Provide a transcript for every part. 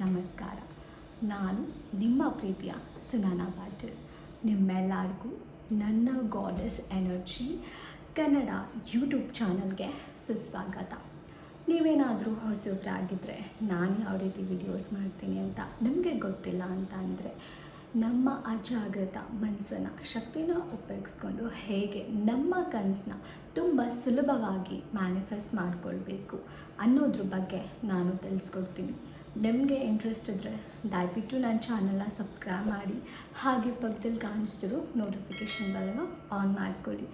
ನಮಸ್ಕಾರ. ನಾನು ನಿಮ್ಮ ಪ್ರೀತಿಯ ಸುನಾನಾ ಪಾಟೀಲ್. ನಿಮ್ಮೆಲ್ಲರಿಗೂ ನನ್ನ ಗಾಡೆಸ್ ಎನರ್ಜಿ ಕನ್ನಡ ಯೂಟ್ಯೂಬ್ ಚಾನಲ್ಗೆ ಸುಸ್ವಾಗತ. ನೀವೇನಾದರೂ ಹೊಸಬರಾಗಿದ್ದರೆ ನಾನು ಯಾವ ರೀತಿ ವಿಡಿಯೋಸ್ ಮಾಡ್ತೀನಿ ಅಂತ ನಿಮಗೆ ಗೊತ್ತಿಲ್ಲ ಅಂತ ಅಂದರೆ, ನಮ್ಮ ಅಜಾಗೃತ ಮನಸ್ಸನ್ನು ಶಕ್ತಿನ ಉಪಯೋಗಿಸ್ಕೊಂಡು ಹೇಗೆ ನಮ್ಮ ಕನಸನ್ನ ತುಂಬ ಸುಲಭವಾಗಿ ಮ್ಯಾನಿಫೆಸ್ಟ್ ಮಾಡಿಕೊಳ್ಬೇಕು ಅನ್ನೋದ್ರ ಬಗ್ಗೆ ನಾನು ತಿಳಿಸ್ಕೊಡ್ತೀನಿ. ನಿಮಗೆ ಇಂಟ್ರೆಸ್ಟ್ ಇದ್ದರೆ ದಯವಿಟ್ಟು ನನ್ನ ಚಾನಲ್ನ ಸಬ್ಸ್ಕ್ರೈಬ್ ಮಾಡಿ, ಹಾಗೆ ಪಕ್ಕದಲ್ಲಿ ಕಾಣಿಸ್ತಿರೋ ನೋಟಿಫಿಕೇಷನ್ ಬೆಲ್ನ ಆನ್ ಮಾಡ್ಕೊಳ್ಳಿ.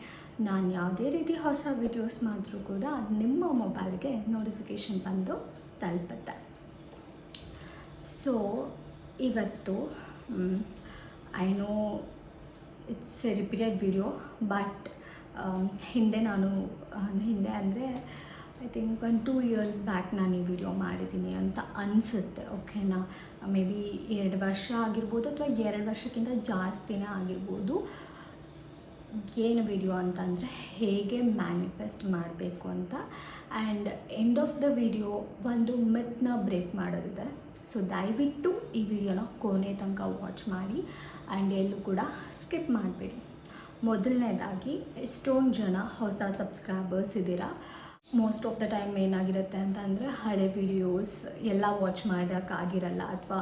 ನಾನು ಯಾವುದೇ ರೀತಿ ಹೊಸ ವಿಡಿಯೋಸ್ ಮಾಡಿದ್ರೂ ಕೂಡ ನಿಮ್ಮ ಮೊಬೈಲ್ಗೆ ನೋಟಿಫಿಕೇಷನ್ ಬಂದು ತಲುಪುತ್ತೆ. ಸೊ ಇವತ್ತು I know it's A repeated video, but ಹಿಂದೆ ಅಂದರೆ ಐ ಥಿಂಕ್ 2 years ಬ್ಯಾಕ್ ನಾನು ಈ ವಿಡಿಯೋ ಮಾಡಿದ್ದೀನಿ ಅಂತ ಅನಿಸುತ್ತೆ. ಓಕೆನಾ, ಮೇ ಬಿ 2 ವರ್ಷ ಆಗಿರ್ಬೋದು ಅಥವಾ 2 ವರ್ಷಕ್ಕಿಂತ ಜಾಸ್ತಿನೇ ಆಗಿರ್ಬೋದು. ಏನು ವಿಡಿಯೋ ಅಂತಂದರೆ ಹೇಗೆ ಮ್ಯಾನಿಫೆಸ್ಟ್ ಮಾಡಬೇಕು ಅಂತ. And end of the video ಒಂದು ಮಿತ್ನ ಬ್ರೇಕ್ ಮಾಡೋದಿದೆ. ಸೊ ದಯವಿಟ್ಟು ಈ ವಿಡಿಯೋನ ಕೊನೆ ತನಕ ವಾಚ್ ಮಾಡಿ ಆ್ಯಂಡ್ ಎಲ್ಲೂ ಕೂಡ ಸ್ಕಿಪ್ ಮಾಡಬೇಡಿ. ಮೊದಲನೇದಾಗಿ ಎಷ್ಟೊಂದು ಜನ ಹೊಸ ಸಬ್ಸ್ಕ್ರೈಬರ್ಸ್ ಇದ್ದೀರಾ. ಮೋಸ್ಟ್ ಆಫ್ ದ ಟೈಮ್ ಏನಾಗಿರುತ್ತೆ ಅಂತ ಅಂದರೆ, ಹಳೆ ವಿಡಿಯೋಸ್ ಎಲ್ಲ ವಾಚ್ ಮಾಡೋಕ್ಕಾಗಿರಲ್ಲ ಅಥವಾ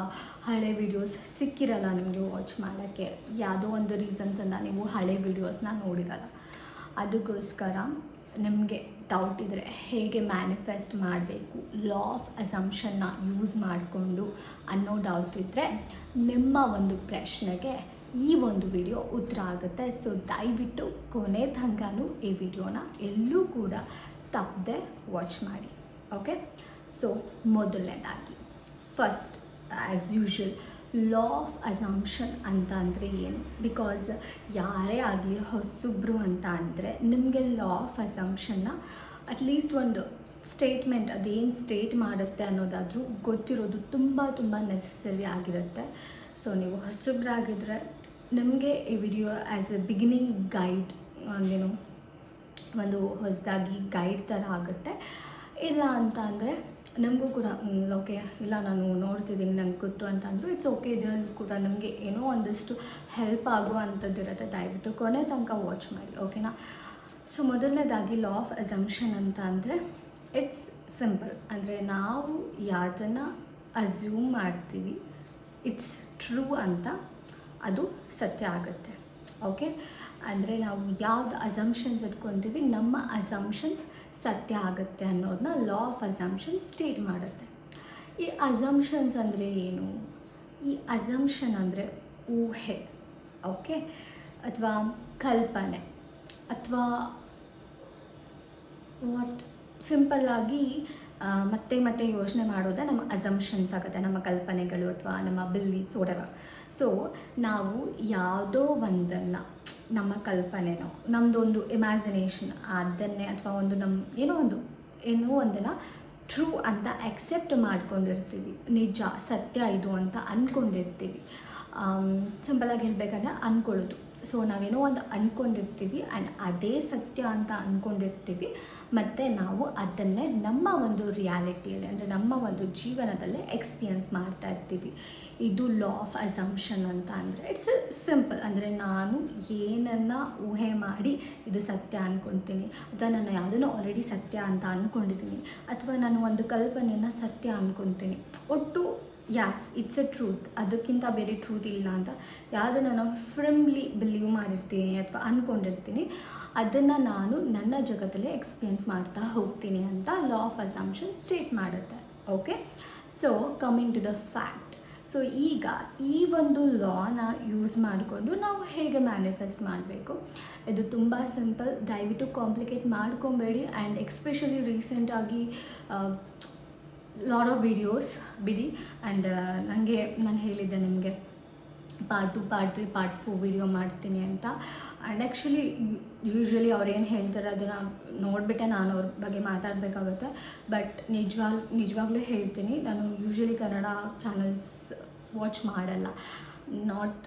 ಹಳೆ ವಿಡಿಯೋಸ್ ಸಿಕ್ಕಿರಲ್ಲ ನಿಮಗೆ ವಾಚ್ ಮಾಡೋಕ್ಕೆ. ಯಾವುದೋ ಒಂದು ರೀಸನ್ಸಿಂದ ನೀವು ಹಳೆ ವಿಡಿಯೋಸ್ನ ನೋಡಿರಲ್ಲ. ಅದಕ್ಕೋಸ್ಕರ ನಿಮಗೆ ಡೌಟ್ ಇದ್ದರೆ ಹೇಗೆ ಮ್ಯಾನಿಫೆಸ್ಟ್ ಮಾಡಬೇಕು, ಲಾ ಆಫ್ ಅಸಂಪ್ಷನ್ನ ಯೂಸ್ ಮಾಡಿಕೊಂಡು ಅನ್ನೋ ಡೌಟ್ ಇದ್ದರೆ ನಿಮ್ಮ ಒಂದು ಪ್ರಶ್ನೆಗೆ ಈ ಒಂದು ವಿಡಿಯೋ ಉತ್ತರ ಆಗುತ್ತೆ. ಸೊ ದಯವಿಟ್ಟು ಕೊನೆ ತನಕನೂ ಈ ವಿಡಿಯೋನ ಎಲ್ಲೂ ಕೂಡ ತಪ್ಪದೆ ವಾಚ್ ಮಾಡಿ. ಓಕೆ, ಸೊ ಮೊದಲನೇದಾಗಿ first as usual law of assumption ಅಂತ ಅಂದರೆ ಏನು? ಬಿಕಾಸ್ ಯಾರೇ ಆಗಲಿ ಹೊಸಬ್ರು ಅಂತ ಅಂದರೆ ನಿಮಗೆ ಲಾ ಆಫ್ ಅಸಂಪ್ಷನ್ನ ಅಟ್ಲೀಸ್ಟ್ ಒಂದು ಸ್ಟೇಟ್ಮೆಂಟ್ ಅದೇನು ಸ್ಟೇಟ್ ಮಾಡುತ್ತೆ ಅನ್ನೋದಾದರೂ ಗೊತ್ತಿರೋದು ತುಂಬ ನೆಸೆಸರಿ ಆಗಿರುತ್ತೆ. ಸೊ ನೀವು ಹೊಸಬ್ರಾಗಿದ್ದರೆ ನಿಮಗೆ ಈ video as A beginning guide, ಒಂದು ಹೊಸದಾಗಿ ಗೈಡ್ ಥರ ಆಗುತ್ತೆ. ಇಲ್ಲ ಅಂತ ಅಂದರೆ ನಮಗೂ ಕೂಡ ಓಕೆ, ಇಲ್ಲ ನಾನು ನೋಡ್ತಿದ್ದೀನಿ ನನಗೆ ಗೊತ್ತು ಅಂತಂದರೂ ಇಟ್ಸ್ ಓಕೆ. ಇದರಲ್ಲೂ ಕೂಡ ನಮಗೆ ಏನೋ ಒಂದಷ್ಟು ಹೆಲ್ಪ್ ಆಗೋ ಅಂಥದ್ದಿರುತ್ತೆ. ದಯವಿಟ್ಟು ಕೊನೆ ತನಕ ವಾಚ್ ಮಾಡಿ, ಓಕೆನಾ. ಸೊ ಮೊದಲನೇದಾಗಿ ಲಾ ಆಫ್ ಅಸಂಪ್ಷನ್ ಅಂತ ಅಂದರೆ ಇಟ್ಸ್ ಸಿಂಪಲ್. ಅಂದರೆ ನಾವು ಯಾವುದನ್ನು ಅಸ್ಯೂಮ್ ಮಾಡ್ತೀವಿ ಇಟ್ಸ್ ಟ್ರೂ ಅಂತ ಅದು ಸತ್ಯ ಆಗುತ್ತೆ. ಓಕೆ, ಅಂದರೆ ನಾವು ಯಾವ್ದು ಅಸಂಪ್ಷನ್ಸ್ ಇಟ್ಕೊತೀವಿ ನಮ್ಮ ಅಸಂಪ್ಷನ್ಸ್ ಸತ್ಯ ಆಗುತ್ತೆ ಅನ್ನೋದನ್ನ ಲಾ ಆಫ್ ಅಸಂಪ್ಷನ್ ಸ್ಟೇಟ್ ಮಾಡುತ್ತೆ. ಈ ಅಸಂಪ್ಷನ್ಸ್ ಅಂದರೆ ಏನು? ಈ ಅಸಂಪ್ಷನ್ ಅಂದರೆ ಊಹೆ, ಓಕೆ, ಅಥವಾ ಕಲ್ಪನೆ, ಅಥವಾ ವಾಟ್ ಸಿಂಪಲ್ಲಾಗಿ ಮತ್ತೆ ಯೋಚನೆ ಮಾಡೋದೇ ನಮ್ಮ ಅಸಂಪ್ಷನ್ಸ್ ಆಗುತ್ತೆ, ನಮ್ಮ ಕಲ್ಪನೆಗಳು ಅಥವಾ ನಮ್ಮ ಬಿಲೀಫ್ಸ್ ವಾಟೆವರ್. ಸೊ ನಾವು ಯಾವುದೋ ಒಂದನ್ನು, ನಮ್ಮ ಕಲ್ಪನೆನೋ ನಮ್ಮದೊಂದು ಇಮ್ಯಾಜಿನೇಷನ್ ಅದನ್ನೇ ಅಥವಾ ಒಂದು ಏನೋ ಒಂದನ್ನು ಟ್ರೂ ಅಂತ ಅಕ್ಸೆಪ್ಟ್ ಮಾಡ್ಕೊಂಡಿರ್ತೀವಿ. ನಿಜ ಸತ್ಯ ಇದು ಅಂತ ಅಂದ್ಕೊಂಡಿರ್ತೀವಿ. ಸಿಂಪಲಾಗಿ ಹೇಳಬೇಕಂದ್ರೆ ಅಂದ್ಕೊಳ್ಳೋದು. ಸೊ ನಾವೇನೋ ಒಂದು ಅಂದ್ಕೊಂಡಿರ್ತೀವಿ ಆ್ಯಂಡ್ ಅದೇ ಸತ್ಯ ಅಂತ ಅಂದ್ಕೊಂಡಿರ್ತೀವಿ, ಮತ್ತು ನಾವು ಅದನ್ನೇ ನಮ್ಮ ಒಂದು ರಿಯಾಲಿಟಿಯಲ್ಲಿ ಅಂದರೆ ನಮ್ಮ ಒಂದು ಜೀವನದಲ್ಲೇ ಎಕ್ಸ್ಪೀರಿಯನ್ಸ್ ಮಾಡ್ತಾ ಇರ್ತೀವಿ. ಇದು ಲಾ ಆಫ್ ಅಸಂಪ್ಷನ್ ಅಂತ ಅಂದರೆ ಇಟ್ಸ್ ಸಿಂಪಲ್. ಅಂದರೆ ನಾನು ಏನನ್ನು ಊಹೆ ಮಾಡಿ ಇದು ಸತ್ಯ ಅಂದ್ಕೊತೀನಿ, ಅಥವಾ ನಾನು ಯಾವುದನ್ನು ಆಲ್ರೆಡಿ ಸತ್ಯ ಅಂತ ಅಂದ್ಕೊಂಡಿದ್ದೀನಿ, ಅಥವಾ ನಾನು ಒಂದು ಕಲ್ಪನೆಯನ್ನು ಸತ್ಯ ಅಂದ್ಕೊತೀನಿ. ಒಟ್ಟು ಯಾಸ್ ಇಟ್ಸ್ ಎ ಟ್ರೂತ್, ಅದಕ್ಕಿಂತ ಬೇರೆ ಟ್ರೂತ್ ಇಲ್ಲ ಅಂತ ಯಾವುದನ್ನು ನಾನು ಫರ್ಮ್ಲಿ ಬಿಲೀವ್ ಮಾಡಿರ್ತೀನಿ ಅಥವಾ ಅಂದ್ಕೊಂಡಿರ್ತೀನಿ, ಅದನ್ನು ನಾನು ನನ್ನ ಜಗತ್ತಲ್ಲೇ ಎಕ್ಸ್ಪೀರಿಯನ್ಸ್ ಮಾಡ್ತಾ ಹೋಗ್ತೀನಿ ಅಂತ ಲಾ ಆಫ್ ಅಸಂಪ್ಷನ್ ಸ್ಟೇಟ್ ಮಾಡುತ್ತೆ. Okay, so coming to the fact. So ಈಗ ಈ ಒಂದು ಲಾನ ಯೂಸ್ ಮಾಡಿಕೊಂಡು ನಾವು ಹೇಗೆ ಮ್ಯಾನಿಫೆಸ್ಟ್ ಮಾಡಬೇಕು, ಇದು ತುಂಬ ಸಿಂಪಲ್. ದಯವಿಟ್ಟು ಕಾಂಪ್ಲಿಕೇಟ್ ಮಾಡ್ಕೊಬೇಡಿ. ಆ್ಯಂಡ್ ಎಕ್ಸ್ಪೆಷಲಿ ರೀಸೆಂಟಾಗಿ ಲಾಟ್ ಆಫ್ ವಿಡಿಯೋಸ್ ಬಿಡಿ. ಆ್ಯಂಡ್ ನಾನು ಹೇಳಿದ್ದೆ ನಿಮಗೆ ಪಾರ್ಟ್ 2, ಪಾರ್ಟ್ 3, ಪಾರ್ಟ್ 4 ವಿಡಿಯೋ ಮಾಡ್ತೀನಿ ಅಂತ. ಆ್ಯಂಡ್ ಆ್ಯಕ್ಚುಲಿ ಯೂಶ್ವಲಿ ಅವ್ರು ಏನು ಹೇಳ್ತಾರೆ ಅದನ್ನು ನೋಡಿಬಿಟ್ಟೆ ನಾನು ಅವ್ರ ಬಗ್ಗೆ ಮಾತಾಡಬೇಕಾಗುತ್ತೆ. ಬಟ್ ನಿಜವಾಗ್ಲೂ ಹೇಳ್ತೀನಿ, ನಾನು ಯೂಶ್ವಲಿ ಕನ್ನಡ ಚಾನಲ್ಸ್ ವಾಚ್ ಮಾಡಲ್ಲ. ನಾಟ್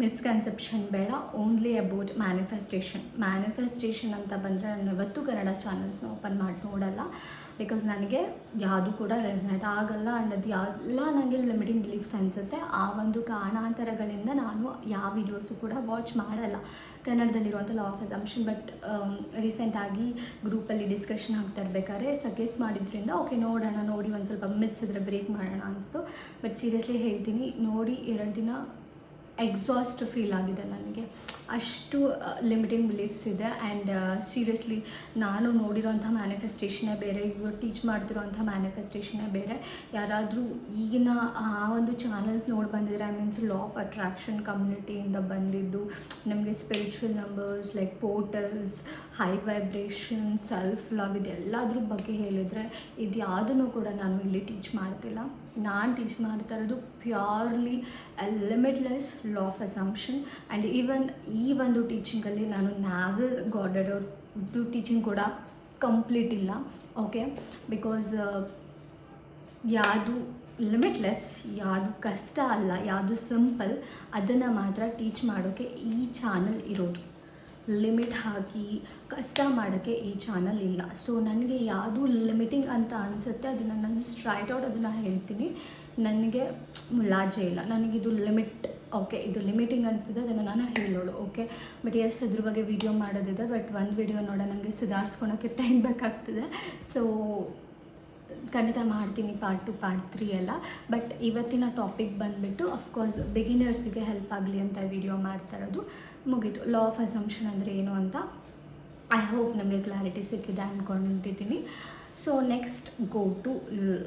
ಮಿಸ್ಕನ್ಸೆಪ್ಷನ್ ಬೇಡ, ಓನ್ಲಿ ಅಬೌಟ್ ಮ್ಯಾನಿಫೆಸ್ಟೇಷನ್ ಅಂತ ಬಂದರೆ ನಾನು ಯಾವತ್ತೂ ಕನ್ನಡ ಚಾನಲ್ಸ್ನ ಓಪನ್ ಮಾಡಿ ನೋಡಲ್ಲ. ಬಿಕಾಸ್ ನನಗೆ ಯಾವುದು ಕೂಡ ರೆಸನೇಟ್ ಆಗಲ್ಲ. ಆ್ಯಂಡ್ ಅದು ಎಲ್ಲ ನನಗೆ ಲಿಮಿಟಿಂಗ್ ಬಿಲೀಫ್ಸ್ ಅನಿಸುತ್ತೆ. ಆ ಒಂದು ಕಾರಣಾಂತರಗಳಿಂದ ನಾನು ಯಾವ ವೀಡಿಯೋಸು ಕೂಡ ವಾಚ್ ಮಾಡಲ್ಲ ಕನ್ನಡದಲ್ಲಿರುವಂಥ ಲಾ ಆಫ್ ಅಸಂಪ್ಷನ್. ಬಟ್ ರೀಸೆಂಟಾಗಿ ಗ್ರೂಪಲ್ಲಿ ಡಿಸ್ಕಷನ್ ಆಗ್ತಾ ಇರಬೇಕಾದ್ರೆ ಸಜೆಸ್ಟ್ ಮಾಡಿದ್ರಿಂದ ಓಕೆ ನೋಡೋಣ, ನೋಡಿ ಒಂದು ಸ್ವಲ್ಪ ಮಿಸ್ ಇದ್ರೆ ಬ್ರೇಕ್ ಮಾಡೋಣ ಅನಿಸ್ತು. ಬಟ್ ಸೀರಿಯಸ್ಲಿ ಹೇಳ್ತೀನಿ, ನೋಡಿ 2 ದಿನ ಎಕ್ಸಾಸ್ಟ್ ಫೀಲ್ ಆಗಿದೆ ನನಗೆ. ಅಷ್ಟು ಲಿಮಿಟಿಂಗ್ ಬಿಲೀಫ್ಸ್ ಇದೆ. ಆ್ಯಂಡ್ ಸೀರಿಯಸ್ಲಿ ನಾನು ನೋಡಿರೋಂಥ ಮ್ಯಾನಿಫೆಸ್ಟೇಷನ್ನೇ ಬೇರೆ, ಇವರು ಟೀಚ್ ಮಾಡ್ತಿರೋಂಥ ಮ್ಯಾನಿಫೆಸ್ಟೇಷನ್ನೇ ಬೇರೆ. ಯಾರಾದರೂ ಈಗಿನ ಆ ಒಂದು ಚಾನಲ್ಸ್ ನೋಡಿ ಬಂದಿದ್ರೆ, I means law of attraction ಕಮ್ಯುನಿಟಿಯಿಂದ ಬಂದಿದ್ದು, ನಮಗೆ spiritual numbers like portals, high vibration, self love, ಇದೆಲ್ಲದ್ರ ಬಗ್ಗೆ ಹೇಳಿದರೆ ಇದು ಯಾವುದನ್ನು ಕೂಡ ನಾನು ಇಲ್ಲಿ ಟೀಚ್ ಮಾಡ್ತಿಲ್ಲ. ನಾನು ಟೀಚ್ ಮಾಡ್ತಾ ಇರೋದು purely limitless law of assumption. And even ಈ ಒಂದು ಟೀಚಿಂಗಲ್ಲಿ ನಾನು ನಾವೆಲ್ ಗಾಡೆಡ್ ಅವ್ರ ಟೀಚಿಂಗ್ ಕೂಡ ಕಂಪ್ಲೀಟ್ ಇಲ್ಲ. ಓಕೆ, ಬಿಕಾಸ್ ಯಾವುದು ಲಿಮಿಟ್ಲೆಸ್, ಯಾವುದು ಕಷ್ಟ ಅಲ್ಲ, ಯಾವುದು ಸಿಂಪಲ್, ಅದನ್ನು ಮಾತ್ರ ಟೀಚ್ ಮಾಡೋಕ್ಕೆ ಈ ಚಾನಲ್ ಇರೋದು. ಲಿಮಿಟ್ ಹಾಕಿ ಕಷ್ಟ ಮಾಡೋಕ್ಕೆ ಈ ಚಾನಲ್ ಇಲ್ಲ. ಸೊ ನನಗೆ ಯಾವುದು ಲಿಮಿಟಿಂಗ್ ಅಂತ ಅನಿಸುತ್ತೆ ಅದನ್ನು ನಾನು ಸ್ಟ್ರೈಟ್ ಔಟ್ ಅದನ್ನು ಹೇಳ್ತೀನಿ. ನನಗೆ ಮುಲಾಜೆ ಇಲ್ಲ. ನನಗಿದು ಲಿಮಿಟ್, ಓಕೆ ಇದು ಲಿಮಿಟಿಂಗ್ ಅನಿಸ್ತಿದೆ, ಅದನ್ನು ನಾನು ಹೇಳೋಳು. ಓಕೆ, ಬಟ್ ಎಸ್ ಅದ್ರ ಬಗ್ಗೆ ವೀಡಿಯೋ ಮಾಡೋದಿದೆ. ಬಟ್ ಒಂದು ವೀಡಿಯೋ ನೋಡೋ ನನಗೆ ಸುಧಾರಿಸ್ಕೊಳೋಕ್ಕೆ ಟೈಮ್ ಬೇಕಾಗ್ತದೆ. ಸೊ ಖಂಡಿತ ಮಾಡ್ತೀನಿ ಪಾರ್ಟ್ 2 ಪಾರ್ಟ್ 3 ಎಲ್ಲ. ಬಟ್ ಇವತ್ತಿನ ಟಾಪಿಕ್ ಬಂದುಬಿಟ್ಟು ಅಫ್ಕೋರ್ಸ್ ಬಿಗಿನರ್ಸಿಗೆ ಹೆಲ್ಪ್ ಆಗಲಿ ಅಂತ ವಿಡಿಯೋ ಮಾಡ್ತಾ ಇರೋದು. ಮುಗೀತು. ಲಾ ಆಫ್ ಅಸಂಪ್ಷನ್ ಅಂದರೆ ಏನು ಅಂತ ಐ ಹೋಪ್ ನಮಗೆ ಕ್ಲಾರಿಟಿ ಸಿಕ್ಕಿದೆ ಅಂದ್ಕೊಂಡಿದ್ದೀನಿ. So next go to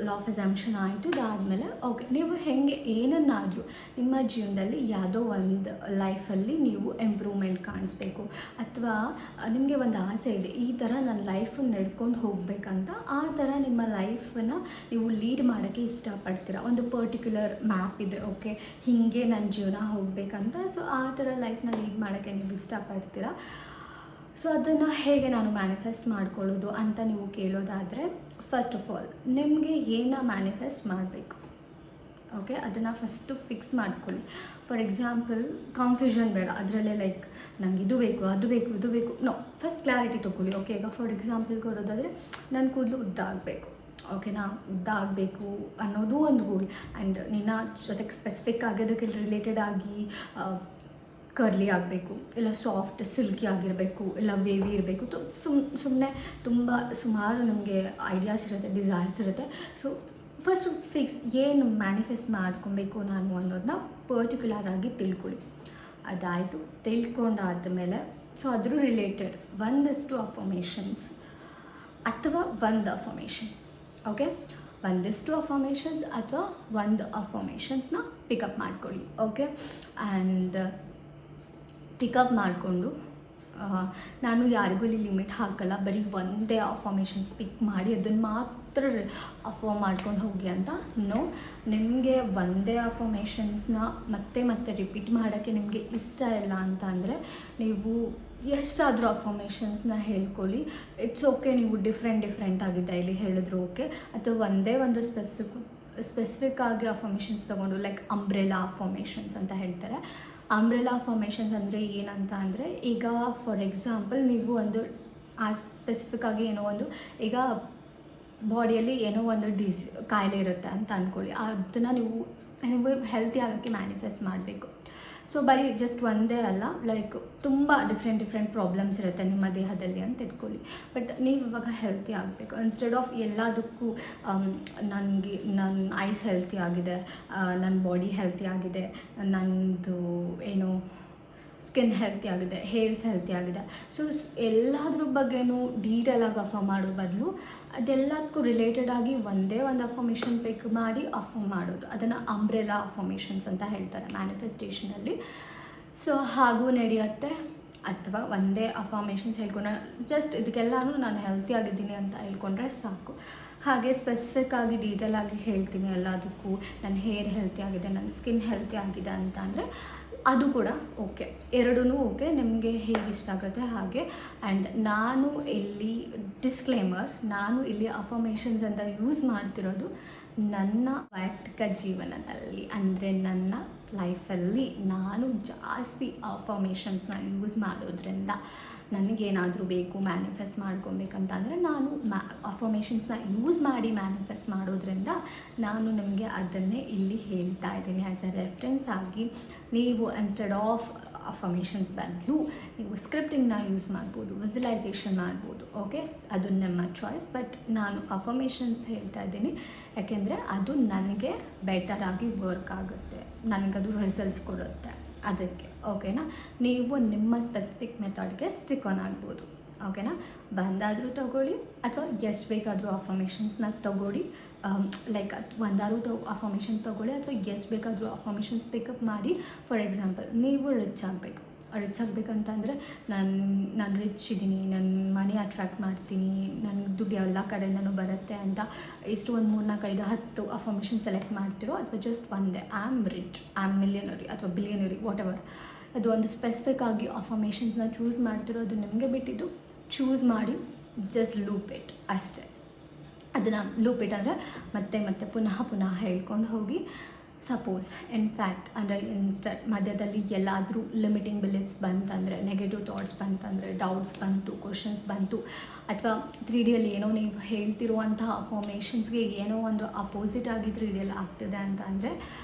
law of assumption ಆಯಿತು. ಇದಾದಮೇಲೆ ಓಕೆ, ನೀವು ಹೇಗೆ ಏನನ್ನಾದರೂ ನಿಮ್ಮ ಜೀವನದಲ್ಲಿ ಯಾವುದೋ ಒಂದು ಲೈಫಲ್ಲಿ ನೀವು ಇಂಪ್ರೂವ್ಮೆಂಟ್ ಕಾಣಿಸ್ಬೇಕು, ಅಥವಾ ನಿಮಗೆ ಒಂದು ಆಸೆ ಇದೆ ಈ ಥರ ನನ್ನ ಲೈಫನ್ನು ನಡ್ಕೊಂಡು ಹೋಗಬೇಕಂತ, ಆ ಥರ ನಿಮ್ಮ ಲೈಫನ್ನು ನೀವು ಲೀಡ್ ಮಾಡೋಕ್ಕೆ ಇಷ್ಟಪಡ್ತೀರ. ಒಂದು ಪರ್ಟಿಕ್ಯುಲರ್ ಮ್ಯಾಪ್ ಇದೆ, ಓಕೆ ಹೀಗೆ ನನ್ನ ಜೀವನ ಹೋಗಬೇಕಂತ. ಸೊ ಆ ಥರ ಲೈಫ್ನ ಲೀಡ್ ಮಾಡೋಕ್ಕೆ ನೀವು ಇಷ್ಟಪಡ್ತೀರ. ಸೊ ಅದನ್ನು ಹೇಗೆ ನಾನು ಮ್ಯಾನಿಫೆಸ್ಟ್ ಮಾಡ್ಕೊಳ್ಳೋದು ಅಂತ ನೀವು ಕೇಳೋದಾದರೆ, ಫಸ್ಟ್ ಆಫ್ ಆಲ್ ನಿಮಗೆ ಏನು ಮ್ಯಾನಿಫೆಸ್ಟ್ ಮಾಡಬೇಕು, ಓಕೆ ಅದನ್ನು ಫಸ್ಟು ಫಿಕ್ಸ್ ಮಾಡ್ಕೊಳ್ಳಿ. ಫಾರ್ ಎಕ್ಸಾಂಪಲ್ ಕನ್ಫ್ಯೂಷನ್ ಬೇಡ ಅದರಲ್ಲೇ, ಲೈಕ್ ನಂಗೆ ಇದು ಬೇಕು ಅದು ಬೇಕು ಇದು ಬೇಕು, ನೋ, ಫಸ್ಟ್ ಕ್ಲಾರಿಟಿ ತೊಗೊಳ್ಳಿ. ಓಕೆ, ಈಗ ಫಾರ್ ಎಕ್ಸಾಂಪಲ್ ಕೊಡೋದಾದರೆ ನನ್ನ ಕೂದಲು ಉದ್ದ ಆಗಬೇಕು, ಓಕೆನಾ, ಉದ್ದ ಆಗಬೇಕು ಅನ್ನೋದು ಒಂದು ಗೋಲ್. ಆ್ಯಂಡ್ ನಿನ್ನ ಜೊತೆಗೆ ಸ್ಪೆಸಿಫಿಕ್ ಆಗೋದಕ್ಕೆ ರಿಲೇಟೆಡ್ ಆಗಿ ಕರ್ಲಿ ಆಗಬೇಕು, ಇಲ್ಲ ಸಾಫ್ಟ್ ಸಿಲ್ಕಿ ಆಗಿರಬೇಕು, ಇಲ್ಲ ವೇವಿ ಇರಬೇಕು. ಸುಮ್ಮನೆ ತುಂಬ ಸುಮಾರು ನಮಗೆ ಐಡಿಯಾಸ್ ಇರುತ್ತೆ, ಡಿಸೈರ್ಸ್ ಇರುತ್ತೆ. ಸೊ ಫಸ್ಟ್ ಫಿಕ್ಸ್ ಏನು ಮ್ಯಾನಿಫೆಸ್ಟ್ ಮಾಡ್ಕೊಬೇಕು ನಾನು ಅನ್ನೋದನ್ನ ಪರ್ಟಿಕ್ಯುಲರ್ ಆಗಿ ತಿಳ್ಕೊಳ್ಳಿ. ಅದಾಯಿತು, ತಿಳ್ಕೊಂಡಾದ್ಮೇಲೆ ಸೊ ಅದ್ರ ರಿಲೇಟೆಡ್ ಒಂದಷ್ಟು ಅಫರ್ಮೇಷನ್ಸ್ ಅಥವಾ ಒಂದು ಅಫರ್ಮೇಷನ್, ಓಕೆ ಒಂದಿಷ್ಟು ಅಫರ್ಮೇಷನ್ಸ್ ಅಥವಾ ಒಂದು ಅಫರ್ಮೇಷನ್ಸ್ನ ಪಿಕಪ್ ಮಾಡ್ಕೊಳ್ಳಿ. ಓಕೆ, ಆ್ಯಂಡ್ ಪಿಕಪ್ ಮಾಡಿಕೊಂಡು ನಾನು ಯಾರಿಗೂ ಇಲ್ಲಿ ಲಿಮಿಟ್ ಹಾಕಲ್ಲ, ಬರೀ ಒಂದೇ ಅಫರ್ಮೇಷನ್ಸ್ ಪಿಕ್ ಮಾಡಿ ಅದನ್ನು ಮಾತ್ರ ಅಫರ್ಮ್ ಮಾಡ್ಕೊಂಡು ಹೋಗಿ ಅಂತ. ನೋ, ನಿಮಗೆ ಒಂದೇ ಅಫರ್ಮೇಷನ್ಸ್ನ ಮತ್ತೆ ಮತ್ತೆ ರಿಪೀಟ್ ಮಾಡೋಕ್ಕೆ ನಿಮಗೆ ಇಷ್ಟ ಇಲ್ಲ ಅಂತ ಅಂದರೆ ನೀವು ಎಷ್ಟಾದರೂ ಅಫರ್ಮೇಷನ್ಸ್ನ ಹೇಳ್ಕೊಳ್ಳಿ. ಇಟ್ಸ್ ಓಕೆ, ನೀವು ಡಿಫ್ರೆಂಟ್ ಆಗಿ ಡೈಲಿ ಹೇಳಿದ್ರು ಓಕೆ, ಅಥವಾ ಒಂದೇ ಒಂದು ಸ್ಪೆಸಿಫಿಕ್ ಆಗಿ ಅಫರ್ಮೇಷನ್ಸ್ ತೊಗೊಂಡು, ಲೈಕ್ ಅಂಬ್ರೆಲಾ ಅಫರ್ಮೇಷನ್ಸ್ ಅಂತ ಹೇಳ್ತಾರೆ. ಅಂಬ್ರೆಲಾ ಫಾರ್ಮೇಷನ್ಸ್ ಅಂದರೆ ಏನಂತ ಅಂದರೆ, ಈಗ ಫಾರ್ ಎಕ್ಸಾಂಪಲ್ ನೀವು ಒಂದು ಆ ಸ್ಪೆಸಿಫಿಕ್ ಆಗಿ ಏನೋ ಒಂದು, ಈಗ ಬಾಡಿಯಲ್ಲಿ ಏನೋ ಒಂದು ಕಾಯಿಲೆ ಇರುತ್ತೆ ಅಂತ ಅಂದ್ಕೊಳ್ಳಿ, ಅದನ್ನು ನೀವು ಹೆಲ್ತಿ ಆಗೋಕ್ಕೆ ಮ್ಯಾನಿಫೆಸ್ಟ್ ಮಾಡಬೇಕು. ಸೊ ಬರೀ ಜಸ್ಟ್ ಒಂದೇ ಅಲ್ಲ, ಲೈಕ್ ತುಂಬ ಡಿಫ್ರೆಂಟ್ ಪ್ರಾಬ್ಲಮ್ಸ್ ಇರುತ್ತೆ ನಿಮ್ಮ ದೇಹದಲ್ಲಿ ಅಂತ ಇಟ್ಕೊಳ್ಳಿ. ಬಟ್ ನೀವು ಇವಾಗ ಹೆಲ್ತಿ ಆಗಬೇಕು. ಇನ್ಸ್ಟೆಡ್ ಆಫ್ ಎಲ್ಲದಕ್ಕೂ ನನಗೆ ನನ್ನ ಐಸ್ ಹೆಲ್ತಿ ಆಗಿದೆ, ನನ್ನ ಬಾಡಿ ಹೆಲ್ತಿ ಆಗಿದೆ, ನನ್ನದು ಏನು ಸ್ಕಿನ್ ಹೆಲ್ತಿ ಆಗಿದೆ, ಹೇರ್ಸ್ ಹೆಲ್ತಿ ಆಗಿದೆ, ಸೊ ಎಲ್ಲದ್ರ ಬಗ್ಗೆನೂ ಡೀಟೇಲಾಗಿ ಅಫರ್ಮ್ ಮಾಡೋ ಬದಲು ಅದೆಲ್ಲದಕ್ಕೂ ರಿಲೇಟೆಡ್ ಆಗಿ ಒಂದೇ ಒಂದು ಅಫರ್ಮೇಷನ್ ಪಿಕ್ ಮಾಡಿ ಅಫರ್ಮ್ ಮಾಡೋದು, ಅದನ್ನು ಅಂಬ್ರೆಲಾ ಅಫರ್ಮೇಷನ್ಸ್ ಅಂತ ಹೇಳ್ತಾರೆ ಮ್ಯಾನಿಫೆಸ್ಟೇಷನಲ್ಲಿ. ಸೊ ಹಾಗೂ ನಡೆಯುತ್ತೆ. ಅಥವಾ ಒಂದೇ ಅಫರ್ಮೇಷನ್ಸ್ ಹೇಳ್ಕೊಂಡ್ರೆ, ಜಸ್ಟ್ ಇದಕ್ಕೆಲ್ಲನೂ ನಾನು ಹೆಲ್ತಿ ಆಗಿದ್ದೀನಿ ಅಂತ ಹೇಳ್ಕೊಂಡ್ರೆ ಸಾಕು. ಹಾಗೆ ಸ್ಪೆಸಿಫಿಕ್ ಆಗಿ ಡೀಟೇಲ್ ಆಗಿ ಹೇಳ್ತೀನಿ ಎಲ್ಲದಕ್ಕೂ, ನನ್ನ ಹೇರ್ ಹೆಲ್ತಿ ಆಗಿದೆ, ನನ್ನ ಸ್ಕಿನ್ ಹೆಲ್ತಿ ಆಗಿದೆ ಅಂತ ಅಂದರೆ ಅದು ಕೂಡ ಓಕೆ, ಎರಡೂ ಓಕೆ, ನಿಮಗೆ ಹೇಗೆ ಇಷ್ಟ ಆಗುತ್ತೆ ಹಾಗೆ. ಆ್ಯಂಡ್ ನಾನು ಇಲ್ಲಿ ಡಿಸ್ಕ್ಲೇಮರ್, ನಾನು ಇಲ್ಲಿ ಅಫರ್ಮೇಷನ್ಸ್ ಅಂತ ಯೂಸ್ ಮಾಡ್ತಿರೋದು ನನ್ನ ವೈಯಕ್ತಿಕ ಜೀವನದಲ್ಲಿ, ಅಂದರೆ ನನ್ನ ಲೈಫಲ್ಲಿ ನಾನು ಜಾಸ್ತಿ ಅಫರ್ಮೇಷನ್ಸ್ನ ಯೂಸ್ ಮಾಡೋದ್ರಿಂದ ನನಗೇನಾದರೂ ಬೇಕು ಮ್ಯಾನಿಫೆಸ್ಟ್ ಮಾಡ್ಕೊಬೇಕಂತಂದರೆ ನಾನು ಅಫರ್ಮೇಷನ್ಸ್ನ ಯೂಸ್ ಮಾಡಿ ಮ್ಯಾನಿಫೆಸ್ಟ್ ಮಾಡೋದ್ರಿಂದ ನಾನು ನಿಮಗೆ ಅದನ್ನೇ ಇಲ್ಲಿ ಹೇಳ್ತಾ ಇದ್ದೀನಿ ಆ್ಯಸ್ ಎ ರೆಫರೆನ್ಸ್ ಆಗಿ. ನೀವು ಇನ್ಸ್ಟೆಡ್ ಆಫ್ ಅಫರ್ಮೇಷನ್ಸ್ ಬದಲು ನೀವು ಸ್ಕ್ರಿಪ್ಟಿಂಗ್ನ ಯೂಸ್ ಮಾಡ್ಬೋದು, ವಿಜುವಲೈಸೇಷನ್ ಮಾಡ್ಬೋದು. ಓಕೆ, ಅದು ನಿಮ್ಮ ಚಾಯ್ಸ್. ಬಟ್ ನಾನು ಅಫರ್ಮೇಷನ್ಸ್ ಹೇಳ್ತಾ ಇದ್ದೀನಿ ಯಾಕೆಂದರೆ ಅದು ನನಗೆ ಬೆಟರಾಗಿ ವರ್ಕ್ ಆಗುತ್ತೆ, ನನಗದು ರಿಸಲ್ಟ್ಸ್ ಕೊಡುತ್ತೆ ಅದಕ್ಕೆ. ಓಕೆನಾ, ನೀವು ನಿಮ್ಮ ಸ್ಪೆಸಿಫಿಕ್ ಮೆಥಡ್ಗೆ ಸ್ಟಿಕ್ ಆನ್ ಆಗ್ಬೋದು. ಓಕೆನಾ, ಬಂದಾದರೂ ತಗೊಳ್ಳಿ ಅಥವಾ ಎಷ್ಟು ಬೇಕಾದರೂ ಅಫರ್ಮೇಷನ್ಸ್ನ ತಗೊಳ್ಳಿ. ಲೈಕ್ ಒಂದಾರು ಅಫರ್ಮೇಷನ್ ತೊಗೊಳ್ಳಿ ಅಥವಾ ಎಷ್ಟು ಬೇಕಾದರೂ ಅಫರ್ಮೇಷನ್ಸ್ ಪಿಕಪ್ ಮಾಡಿ. ಫಾರ್ ಎಕ್ಸಾಂಪಲ್, ನೀವು ರಿಚ್ ಆಗಬೇಕಂತಂದರೆ ನಾನು ರಿಚ್ ಇದ್ದೀನಿ, ನನ್ನ ಮನಿ ಅಟ್ರ್ಯಾಕ್ಟ್ ಮಾಡ್ತೀನಿ, ನನಗೆ ದುಡ್ಡು ಎಲ್ಲ ಕಡೆಯಿಂದನೂ ಬರುತ್ತೆ ಅಂತ ಇಷ್ಟು ಒಂದು 3, 4, 5, 10 ಅಫರ್ಮೇಷನ್ ಸೆಲೆಕ್ಟ್ ಮಾಡ್ತಿರೋ ಅಥವಾ ಜಸ್ಟ್ ಒಂದೇ I am rich, I am millionaire ಅಥವಾ ಬಿಲಿಯನರಿ, ವಾಟ್ ಎವರ್, ಅದು ಒಂದು ಸ್ಪೆಸಿಫಿಕ್ ಆಗಿ ಅಫರ್ಮೇಷನ್ಸ್ನ ಚೂಸ್ ಮಾಡ್ತಿರೋ, ಅದು ನಿಮಗೆ ಬಿಟ್ಟಿದ್ದು. ಚೂಸ್ ಮಾಡಿ ಜಸ್ಟ್ ಲೂಪ್ ಇಟ್ ಅಷ್ಟೇ. ಅದನ್ನು ಲೂಪ್ ಇಟ್ ಅಂದರೆ ಮತ್ತೆ ಪುನಃ ಹೇಳ್ಕೊಂಡು ಹೋಗಿ. ಸಪೋಸ್ ಇನ್ಫ್ಯಾಕ್ಟ್ ಅಂದರೆ ಮಧ್ಯದಲ್ಲಿ ಎಲ್ಲಾದರೂ ಲಿಮಿಟಿಂಗ್ ಬಿಲೀಫ್ಸ್ ಬಂತಂದರೆ, ನೆಗೆಟಿವ್ ಥಾಟ್ಸ್ ಬಂತಂದರೆ, ಡೌಟ್ಸ್ ಬಂತು, ಕ್ವಶನ್ಸ್ ಬಂತು, ಅಥವಾ 3Dಯಲ್ಲಿ ಏನೋ ನೀವು ಹೇಳ್ತಿರುವಂತಹ ಅಫರ್ಮೇಷನ್ಸ್ಗೆ ಏನೋ ಒಂದು ಅಪೋಸಿಟ್ ಆಗಿ 3Dಯಲ್ಲಿ ಆಗ್ತಿದೆ ಅಂತ ಅಂದರೆ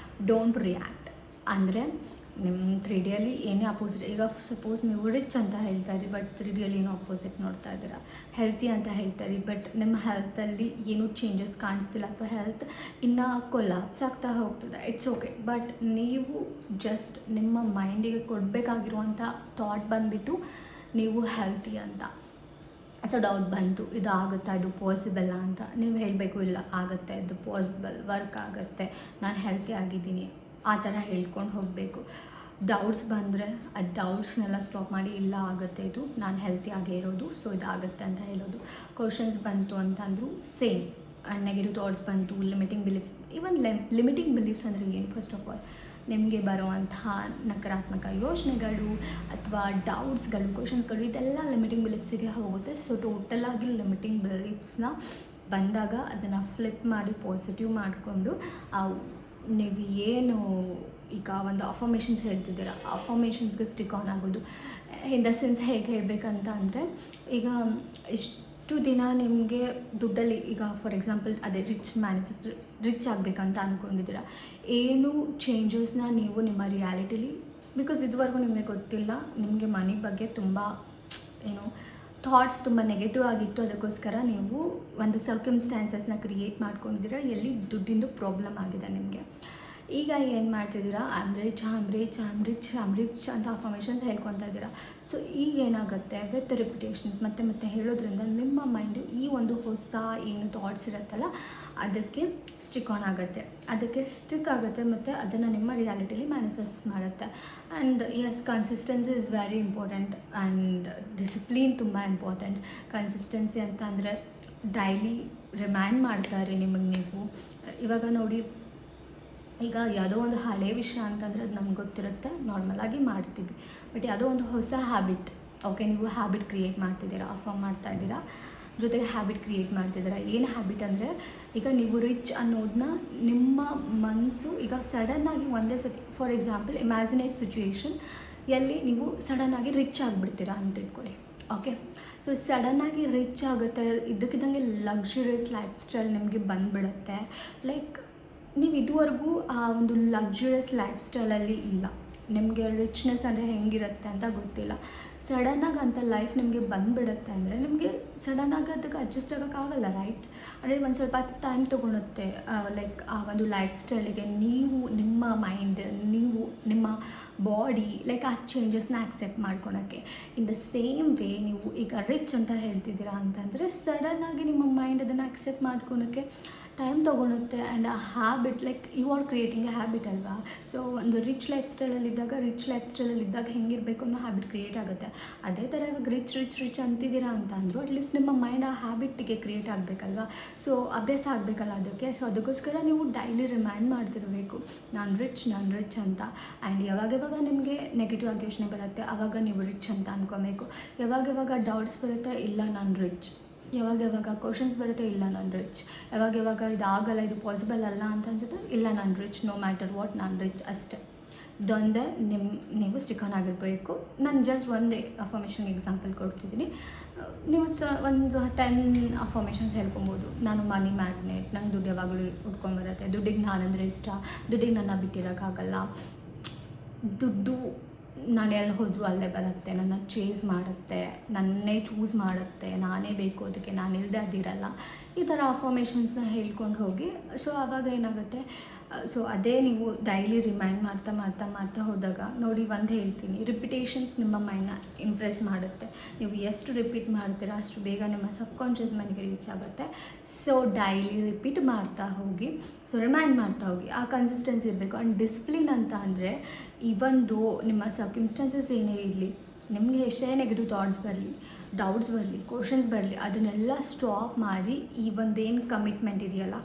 ಡೋಂಟ್ ರಿಯಾಕ್ಟ್. ಅಂದರೆ ನಿಮ್ಮ 3Dಯಲ್ಲಿ ಏನೇ ಅಪೋಸಿಟ್, ಈಗ ಸಪೋಸ್ ನೀವು ರಿಚ್ ಅಂತ ಹೇಳ್ತಾರೆ ಬಟ್ 3Dಯಲ್ಲಿ ಏನೋ ಅಪೋಸಿಟ್ ನೋಡ್ತಾ ಇದ್ದೀರಾ, ಹೆಲ್ತಿ ಅಂತ ಹೇಳ್ತಾರೆ ಬಟ್ ನಿಮ್ಮ ಹೆಲ್ತಲ್ಲಿ ಏನೂ ಚೇಂಜಸ್ ಕಾಣಿಸ್ತಿಲ್ಲ ಅಥವಾ ಹೆಲ್ತ್ ಇನ್ನೂ ಕೊಲ್ಯಾಪ್ಸ್ ಆಗ್ತಾ ಹೋಗ್ತದೆ. ಇಟ್ಸ್ ಓಕೆ, ಬಟ್ ನೀವು ಜಸ್ಟ್ ನಿಮ್ಮ ಮೈಂಡಿಗೆ ಕೊಡಬೇಕಾಗಿರುವಂಥ ಥಾಟ್ ಬಂದುಬಿಟ್ಟು ನೀವು ಹೆಲ್ತಿ ಅಂತ. ಸೊ ಡೌಟ್ ಬಂತು, ಇದು ಆಗುತ್ತಾ, ಇದು ಪಾಸಿಬಲ್ಲ ಅಂತ ನೀವು ಹೇಳಬೇಕು, ಇಲ್ಲ ಆಗುತ್ತೆ, ಇದು ಪಾಸಿಬಲ್, ವರ್ಕ್ ಆಗುತ್ತೆ, ನಾನು ಹೆಲ್ತಿ ಆಗಿದ್ದೀನಿ, ಆ ಥರ ಹೇಳ್ಕೊಂಡು ಹೋಗಬೇಕು. ಡೌಟ್ಸ್ ಬಂದರೆ ಆ ಡೌಟ್ಸ್ನೆಲ್ಲ ಸ್ಟಾಪ್ ಮಾಡಿ, ಇಲ್ಲ ಆಗುತ್ತೆ, ಇದು ನಾನು ಹೆಲ್ತಿ ಆಗೇ ಇರೋದು, ಸೊ ಇದಾಗುತ್ತೆ ಅಂತ ಹೇಳೋದು. ಕ್ವಶನ್ಸ್ ಬಂತು ಅಂತಂದರೂ ಸೇಮ್. ನೆಗೆಟಿವ್ ಥಾಟ್ಸ್ ಬಂತು, limiting beliefs. Even limiting beliefs ಅಂದರೆ ಏನು? ಫಸ್ಟ್ ಆಫ್ ಆಲ್ ನಿಮಗೆ ಬರುವಂತಹ ನಕಾರಾತ್ಮಕ ಯೋಚನೆಗಳು ಅಥವಾ ಡೌಟ್ಸ್ಗಳು, ಕ್ವಶನ್ಸ್ಗಳು, ಇದೆಲ್ಲ ಲಿಮಿಟಿಂಗ್ ಬಿಲೀಫ್ಸಿಗೆ ಹೋಗುತ್ತೆ. ಸೊ ಟೋಟಲಾಗಿ ಲಿಮಿಟಿಂಗ್ ಬಿಲೀಫ್ಸ್ನ ಬಂದಾಗ ಅದನ್ನು ಫ್ಲಿಪ್ ಮಾಡಿ ಪಾಸಿಟಿವ್ ಮಾಡಿಕೊಂಡು ನೀವು ಏನು ಈಗ ಒಂದು ಅಫರ್ಮೇಷನ್ಸ್ ಹೇಳ್ತಿದ್ದೀರ, ಅಫರ್ಮೇಷನ್ಸ್ಗೆ ಸ್ಟಿಕ್ ಆನ್ ಆಗೋದು. ಇನ್ ದ ಸೆನ್ಸ್ ಹೇಗೆ ಹೇಳಬೇಕಂತ ಅಂದರೆ, ಈಗ ಇಷ್ಟು ದಿನ ನಿಮಗೆ ದುಡ್ಡಲ್ಲಿ, ಈಗ ಫಾರ್ ಎಕ್ಸಾಂಪಲ್ ಅದೇ ರಿಚ್ ಆಗಬೇಕಂತ ಅಂದ್ಕೊಂಡಿದ್ದೀರ, ಏನು ಚೇಂಜಸ್ನ ನೀವು ನಿಮ್ಮ ರಿಯಾಲಿಟಿಲಿ, ಬಿಕಾಸ್ ಇದುವರೆಗೂ ನಿಮಗೆ ಗೊತ್ತಿಲ್ಲ, ನಿಮಗೆ ಮನಿ ಬಗ್ಗೆ ತುಂಬ ಏನು ಥಾಟ್ಸ್ ತುಂಬ ನೆಗೆಟಿವ್ ಆಗಿತ್ತು, ಅದಕ್ಕೋಸ್ಕರ ನೀವು ಒಂದು ಸರ್ಕಮ್ಸ್ಟ್ಯಾನ್ಸಸ್ನ ಕ್ರಿಯೇಟ್ ಮಾಡ್ಕೊಂಡಿದ್ದೀರ, ಎಲ್ಲಿ ದುಡ್ಡಿಂದು ಪ್ರಾಬ್ಲಮ್ ಆಗಿದೆ ನಿಮಗೆ. ಈಗ ಏನು ಮಾಡ್ತಿದ್ದೀರಾ, ಐಮ್ ರಿಚ್ ಅಂತ ಅಫರ್ಮೇಷನ್ಸ್ ಹೇಳ್ಕೊತಾ ಇದ್ದೀರಾ. ಸೊ ಈಗ ಏನಾಗುತ್ತೆ, ವಿತ್ ರಿಪಿಟೇಷನ್ಸ್ ಮತ್ತೆ ಹೇಳೋದ್ರಿಂದ ನಿಮ್ಮ ಮೈಂಡು ಈ ಒಂದು ಹೊಸ ಏನು ಥಾಟ್ಸ್ ಇರುತ್ತಲ್ಲ ಅದಕ್ಕೆ ಸ್ಟಿಕ್ ಆಗುತ್ತೆ ಮತ್ತು ಅದನ್ನು ನಿಮ್ಮ ರಿಯಾಲಿಟಿಲಿ ಮ್ಯಾನಿಫೆಸ್ಟ್ ಮಾಡುತ್ತೆ. And yes, consistency is very important and discipline ತುಂಬ ಇಂಪಾರ್ಟೆಂಟ್. ಕನ್ಸಿಸ್ಟೆನ್ಸಿ ಅಂತ ಅಂದರೆ ಡೈಲಿ ರಿಮೈಂಡ್ ಮಾಡ್ತಾರೆ ನಿಮಗೆ. ನೀವು ಇವಾಗ ನೋಡಿ, ಈಗ ಯಾವುದೋ ಒಂದು ಹಳೆ ವಿಷಯ ಅಂತಂದರೆ ಅದು ನಮ್ಗೆ ಗೊತ್ತಿರುತ್ತೆ, ನಾರ್ಮಲಾಗಿ ಮಾಡ್ತೀವಿ. ಬಟ್ ಯಾವುದೋ ಒಂದು ಹೊಸ ಹ್ಯಾಬಿಟ್, ಓಕೆ, ನೀವು ಹ್ಯಾಬಿಟ್ ಕ್ರಿಯೇಟ್ ಮಾಡ್ತಿದ್ದೀರಾ, ಅಫರ್ಮ್ ಮಾಡ್ತಾ ಇದ್ದೀರಾ, ಜೊತೆಗೆ ಹ್ಯಾಬಿಟ್ ಕ್ರಿಯೇಟ್ ಮಾಡ್ತಿದ್ದೀರಾ. ಏನು ಹ್ಯಾಬಿಟ್ ಅಂದರೆ, ಈಗ ನೀವು ರಿಚ್ ಅನ್ನೋದನ್ನ ನಿಮ್ಮ ಮನಸ್ಸು ಈಗ ಸಡನ್ನಾಗಿ ಒಂದೇ ಸತಿ, ಫಾರ್ ಎಕ್ಸಾಂಪಲ್ ಇಮ್ಯಾಜಿನೇಟ್ ಸಿಚುಯೇಷನ್ ಎಲ್ಲಿ ನೀವು ಸಡನ್ನಾಗಿ ರಿಚ್ ಆಗಿಬಿಡ್ತೀರಾ ಅಂತ ಇಟ್ಕೊಳ್ಳಿ. ಓಕೆ, ಸೊ ಸಡನ್ನಾಗಿ ರಿಚ್ ಆಗುತ್ತೆ, ಇದ್ದಕ್ಕಿದ್ದಂಗೆ ಲಕ್ಸುರಿಯಸ್ ಲೈಫ್ ಸ್ಟೈಲ್ ನಿಮಗೆ ಬಂದುಬಿಡುತ್ತೆ. ಲೈಕ್ ನೀವು ಇದುವರೆಗೂ ಆ ಒಂದು ಲಕ್ಸುರಿಯಸ್ ಲೈಫ್ ಸ್ಟೈಲಲ್ಲಿ ಇಲ್ಲ, ನಿಮಗೆ ರಿಚ್ನೆಸ್ ಅಂದರೆ ಹೆಂಗಿರುತ್ತೆ ಅಂತ ಗೊತ್ತಿಲ್ಲ. ಸಡನ್ನಾಗಿ ಅಂಥ ಲೈಫ್ ನಿಮಗೆ ಬಂದುಬಿಡುತ್ತೆ ಅಂದರೆ ನಿಮಗೆ ಸಡನ್ನಾಗಿ ಅದಕ್ಕೆ ಅಡ್ಜಸ್ಟ್ ಆಗೋಕ್ಕಾಗಲ್ಲ, ರೈಟ್? ಅಂದರೆ ಒಂದು ಸ್ವಲ್ಪ ಟೈಮ್ ತೊಗೊಳುತ್ತೆ. ಲೈಕ್ ಆ ಒಂದು ಲೈಫ್ ಸ್ಟೈಲಿಗೆ ನೀವು ನಿಮ್ಮ ಮೈಂಡ್, ನೀವು ನಿಮ್ಮ ಬಾಡಿ ಲೈಕ್ ಆ ಚೇಂಜಸ್ನ ಆಕ್ಸೆಪ್ಟ್ ಮಾಡ್ಕೊಳಕ್ಕೆ. ಇನ್ ದ ಸೇಮ್ ವೇ ನೀವು ಈಗ ರಿಚ್ ಅಂತ ಹೇಳ್ತಿದ್ದೀರಾ ಅಂತಂದರೆ ಸಡನ್ನಾಗಿ ನಿಮ್ಮ ಮೈಂಡ್ ಅದನ್ನು ಆಕ್ಸೆಪ್ಟ್ ಮಾಡ್ಕೊಳಕ್ಕೆ ಟೈಮ್ ತೊಗೊಳುತ್ತೆ. ಆ್ಯಂಡ್ ಆ habit, like you are creating a habit ಅಲ್ವಾ. ಸೊ ಒಂದು ರಿಚ್ ಲೈಫ್ ಸ್ಟೈಲಲ್ಲಿದ್ದಾಗ ಹೆಂಗಿರಬೇಕು ಅನ್ನೋ ಹ್ಯಾಬಿಟ್ ಕ್ರಿಯೇಟ್ ಆಗುತ್ತೆ. ಅದೇ ಥರ ಇವಾಗ ರಿಚ್ ಅಂತಿದ್ದೀರಾ ಅಂತ ಅಂದರು, ಅಟ್ಲೀಸ್ಟ್ ನಿಮ್ಮ ಮೈಂಡ್ ಆ ಹ್ಯಾಬಿಟ್ಟಿಗೆ ಕ್ರಿಯೇಟ್ ಆಗಬೇಕಲ್ವಾ. ಸೊ ಅಭ್ಯಾಸ ಆಗಬೇಕಲ್ಲ ಅದಕ್ಕೆ. ಸೊ ಅದಕ್ಕೋಸ್ಕರ ನೀವು ಡೈಲಿ ರಿಮೈಂಡ್ ಮಾಡ್ತಿರಬೇಕು, ನಾನು ರಿಚ್ ಅಂತ. ಆ್ಯಂಡ್ ಯಾವಾಗ ನಿಮಗೆ ನೆಗೆಟಿವ್ ಆಗಿ ಯೋಚನೆ ಬರುತ್ತೆ ಆವಾಗ ನೀವು ರಿಚ್ ಅಂತ ಅಂದ್ಕೊಬೇಕು. ಯಾವಾಗ ಡೌಟ್ಸ್ ಬರುತ್ತೆ, ಇಲ್ಲ ನಾನು ರಿಚ್. ಯಾವಾಗ ಕ್ವಶನ್ಸ್ ಬರುತ್ತೆ, ಇಲ್ಲ ನಾನು ರಿಚ್. ಯಾವಾಗ ಇದಾಗಲ್ಲ, ಇದು ಪಾಸಿಬಲ್ ಅಲ್ಲ ಅಂತ ಅನ್ಸುತ್ತೆ, ಇಲ್ಲ ನಾನು ರಿಚ್, ನೋ ಮ್ಯಾಟರ್ ವಾಟ್, ನಾನು ರಿಚ್ ಅಷ್ಟೇ. ಇದೊಂದೇ ನೀವು ಸ್ಟಿಕ್ ಆನ್ ಆಗಿರಬೇಕು. ನಾನು ಜಸ್ಟ್ ಒಂದೇ ಅಫರ್ಮೇಷನ್ ಎಕ್ಸಾಂಪಲ್ ಕೊಡ್ತಿದ್ದೀನಿ. ನೀವು ಒಂದು 10 ಅಫರ್ಮೇಷನ್ಸ್ ಹೇಳ್ಕೊಬೋದು. ನಾನು ಮನಿ ಮ್ಯಾಗ್ನೆಟ್, ನಂಗೆ ದುಡ್ಡು ಯಾವಾಗಲೂ ಉಟ್ಕೊಂಡ್ಬರುತ್ತೆ, ದುಡ್ಡಿಗೆ ನಾನಂದರೆ ಇಷ್ಟ, ದುಡ್ಡಿಗೆ ನನ್ನ ಬಿಟ್ಟಿರೋಕ್ಕಾಗಲ್ಲ, ದುಡ್ಡು ನಾನು ಎಲ್ಲಿ ಹೋದರೂ ಅಲ್ಲೇ ಬರುತ್ತೆ, ನನ್ನ ಚೇಸ್ ಮಾಡುತ್ತೆ, ನನ್ನೇ ಚೂಸ್ ಮಾಡುತ್ತೆ, ನಾನೇ ಬೇಕು ಅದಕ್ಕೆ, ನಾನು ಇಲ್ಲದೆ ಅದಿರಲ್ಲ. ಈ ಥರ ಅಫರ್ಮೇಷನ್ಸ್ನ ಹೇಳ್ಕೊಂಡು ಹೋಗಿ. ಸೊ ಆವಾಗ ಏನಾಗುತ್ತೆ, ಸೊ ಅದೇ ನೀವು ಡೈಲಿ ರಿಮೈಂಡ್ ಮಾಡ್ತಾ ಮಾಡ್ತಾ ಮಾಡ್ತಾ ಹೋದಾಗ ನೋಡಿ, ಒಂದು ಹೇಳ್ತೀನಿ, ರಿಪಿಟೇಷನ್ಸ್ ನಿಮ್ಮ ಮೈಂಡ್ನ ಇಂಪ್ರೆಸ್ ಮಾಡುತ್ತೆ. ನೀವು ಎಷ್ಟು ರಿಪೀಟ್ ಮಾಡ್ತೀರಾ ಅಷ್ಟು ಬೇಗ ನಿಮ್ಮ ಸಬ್ಕಾನ್ಷಿಯಸ್ ಮೈಂಡ್ಗೆ ರೀಚ್ ಆಗುತ್ತೆ. ಸೊ ಡೈಲಿ ರಿಪೀಟ್ ಮಾಡ್ತಾ ಹೋಗಿ, ಸೊ ರಿಮೈಂಡ್ ಮಾಡ್ತಾ ಹೋಗಿ. ಆ ಕನ್ಸಿಸ್ಟೆನ್ಸಿ ಇರಬೇಕು. ಆ್ಯಂಡ್ ಡಿಸಿಪ್ಲಿನ್ ಅಂತ ಅಂದರೆ, ಇವೊಂದು ನಿಮ್ಮ ಸರ್ಕಮ್ಸ್ಟೆನ್ಸಸ್ ಏನೇ ಇರಲಿ, ನಿಮಗೆ ಎಷ್ಟೇ ನೆಗೆಟಿವ್ ಥಾಟ್ಸ್ ಬರಲಿ, ಡೌಟ್ಸ್ ಬರಲಿ, ಕ್ವಶನ್ಸ್ ಬರಲಿ, ಅದನ್ನೆಲ್ಲ ಸ್ಟಾಪ್ ಮಾಡಿ ಈ ಒಂದೇನು ಕಮಿಟ್ಮೆಂಟ್ ಇದೆಯಲ್ಲ,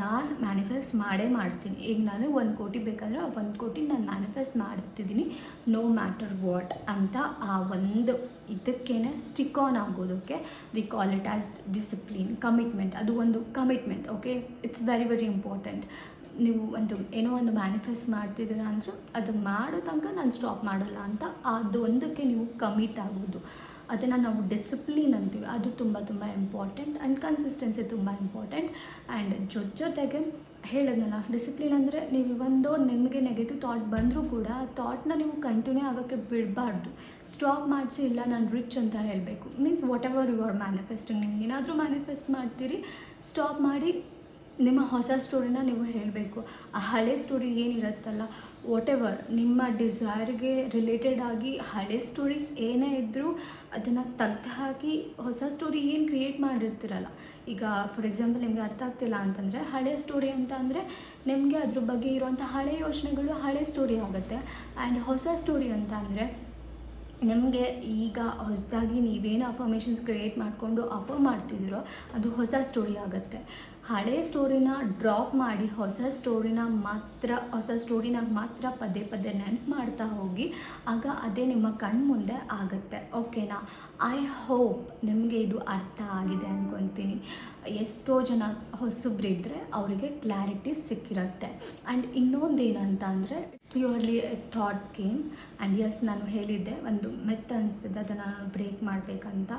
ನಾನು ಮ್ಯಾನಿಫೆಸ್ಟ್ ಮಾಡೇ ಮಾಡ್ತೀನಿ. ಈಗ ನನಗೆ 1 ಕೋಟಿ ಬೇಕಾದರೆ ಆ 1 ಕೋಟಿ ನಾನು ಮ್ಯಾನಿಫೆಸ್ಟ್ ಮಾಡ್ತಿದ್ದೀನಿ, ನೋ ಮ್ಯಾಟರ್ ವಾಟ್ ಅಂತ. ಆ ಒಂದು ಇದಕ್ಕೇ ಸ್ಟಿಕ್ ಆನ್ ಆಗೋದಕ್ಕೆ we call it as discipline, commitment. ಅದು ಒಂದು commitment. Okay, it's very very important. ನೀವು ಏನೋ ಒಂದು ಮ್ಯಾನಿಫೆಸ್ಟ್ ಮಾಡ್ತಿದ್ದೀರಾ ಅಂದರೆ ಅದು ಮಾಡೋ ತನಕ ನಾನು ಸ್ಟಾಪ್ ಮಾಡಲ್ಲ ಅಂತ, ಅದೊಂದಕ್ಕೆ ನೀವು ಕಮಿಟ್ ಆಗೋದು, ಅದನ್ನು ನಾವು ಡಿಸಿಪ್ಲಿನ್ ಅಂತೀವಿ. ಅದು ತುಂಬ ತುಂಬ ಇಂಪಾರ್ಟೆಂಟ್. ಆ್ಯಂಡ್ ಕನ್ಸಿಸ್ಟೆನ್ಸಿ ತುಂಬ ಇಂಪಾರ್ಟೆಂಟ್. ಆ್ಯಂಡ್ ಜೊತೆಗೆ ಹೇಳಿದ್ನಲ್ಲ, ಡಿಸಿಪ್ಲಿನ್ ಅಂದರೆ ನೀವು ನಿಮಗೆ ನೆಗೆಟಿವ್ ಥಾಟ್ ಬಂದರೂ ಕೂಡ ಆ ಥಾಟ್ನ ನೀವು ಕಂಟಿನ್ಯೂ ಆಗೋಕ್ಕೆ ಬಿಡಬಾರ್ದು. ಸ್ಟಾಪ್ ಮಾಡಿಸಿ, ಇಲ್ಲ ನಾನು ರಿಚ್ ಅಂತ ಹೇಳಬೇಕು. Means whatever you are manifesting, ನೀವು ಏನಾದರೂ ಮ್ಯಾನಿಫೆಸ್ಟ್ ಮಾಡ್ತೀರಿ, ಸ್ಟಾಪ್ ಮಾಡಿ ನಿಮ್ಮ ಹೊಸ ಸ್ಟೋರಿನ ನೀವು ಹೇಳಬೇಕು. ಆ ಹಳೆ ಸ್ಟೋರಿ ಏನಿರುತ್ತಲ್ಲ, ವಾಟ್ ಎವರ್ ನಿಮ್ಮ ಡಿಸೈರ್ಗೆ ರಿಲೇಟೆಡ್ ಆಗಿ ಹಳೆ ಸ್ಟೋರೀಸ್ ಏನೇ ಇದ್ದರೂ ಅದನ್ನು ತೆಗ್ದು ಹಾಕಿ ಹೊಸ ಸ್ಟೋರಿ ಏನು ಕ್ರಿಯೇಟ್ ಮಾಡಿರ್ತೀರಲ್ಲ. ಈಗ ಫಾರ್ ಎಕ್ಸಾಂಪಲ್ ನಿಮಗೆ ಅರ್ಥ ಆಗ್ತಿಲ್ಲ ಅಂತಂದರೆ, ಹಳೆ ಸ್ಟೋರಿ ಅಂತ ಅಂದರೆ ನಿಮಗೆ ಅದ್ರ ಬಗ್ಗೆ ಇರುವಂಥ ಹಳೆ ಯೋಚನೆಗಳು ಹಳೆ ಸ್ಟೋರಿ ಆಗುತ್ತೆ. ಆ್ಯಂಡ್ ಹೊಸ ಸ್ಟೋರಿ ಅಂತ ಅಂದರೆ ನಿಮಗೆ ಈಗ ಹೊಸದಾಗಿ ನೀವೇನು ಅಫರ್ಮೇಷನ್ಸ್ ಕ್ರಿಯೇಟ್ ಮಾಡಿಕೊಂಡು ಅಫರ್ ಮಾಡ್ತಿದ್ದೀರೋ ಅದು ಹೊಸ ಸ್ಟೋರಿ ಆಗುತ್ತೆ. ಹಳೆ ಸ್ಟೋರಿನ ಡ್ರಾಪ್ ಮಾಡಿ ಹೊಸ ಸ್ಟೋರಿನ ಮಾತ್ರ ಪದೇ ಪದೇ ನೆನಪು ಮಾಡ್ತಾ ಹೋಗಿ, ಆಗ ಅದೇ ನಿಮ್ಮ ಕಣ್ಮುಂದೆ ಆಗುತ್ತೆ. ಓಕೆನಾ? ಐ ಹೋಪ್ ನಿಮಗೆ ಇದು ಅರ್ಥ ಆಗಿದೆ ಅಂದ್ಕೊತೀನಿ. ಎಷ್ಟೋ ಜನ ಹೊಸಬ್ರಿದ್ದರೆ ಅವರಿಗೆ ಕ್ಲಾರಿಟಿ ಸಿಕ್ಕಿರುತ್ತೆ. ಆ್ಯಂಡ್ ಇನ್ನೊಂದೇನಂತ ಅಂದರೆ, purely thought game. And yes, ನಾನು ಹೇಳಿದ್ದೆ ಒಂದು ಮಿತ್ ಅನಿಸಿದೆ, ಅದನ್ನು ನಾನು ಬ್ರೇಕ್ ಮಾಡಬೇಕಂತ.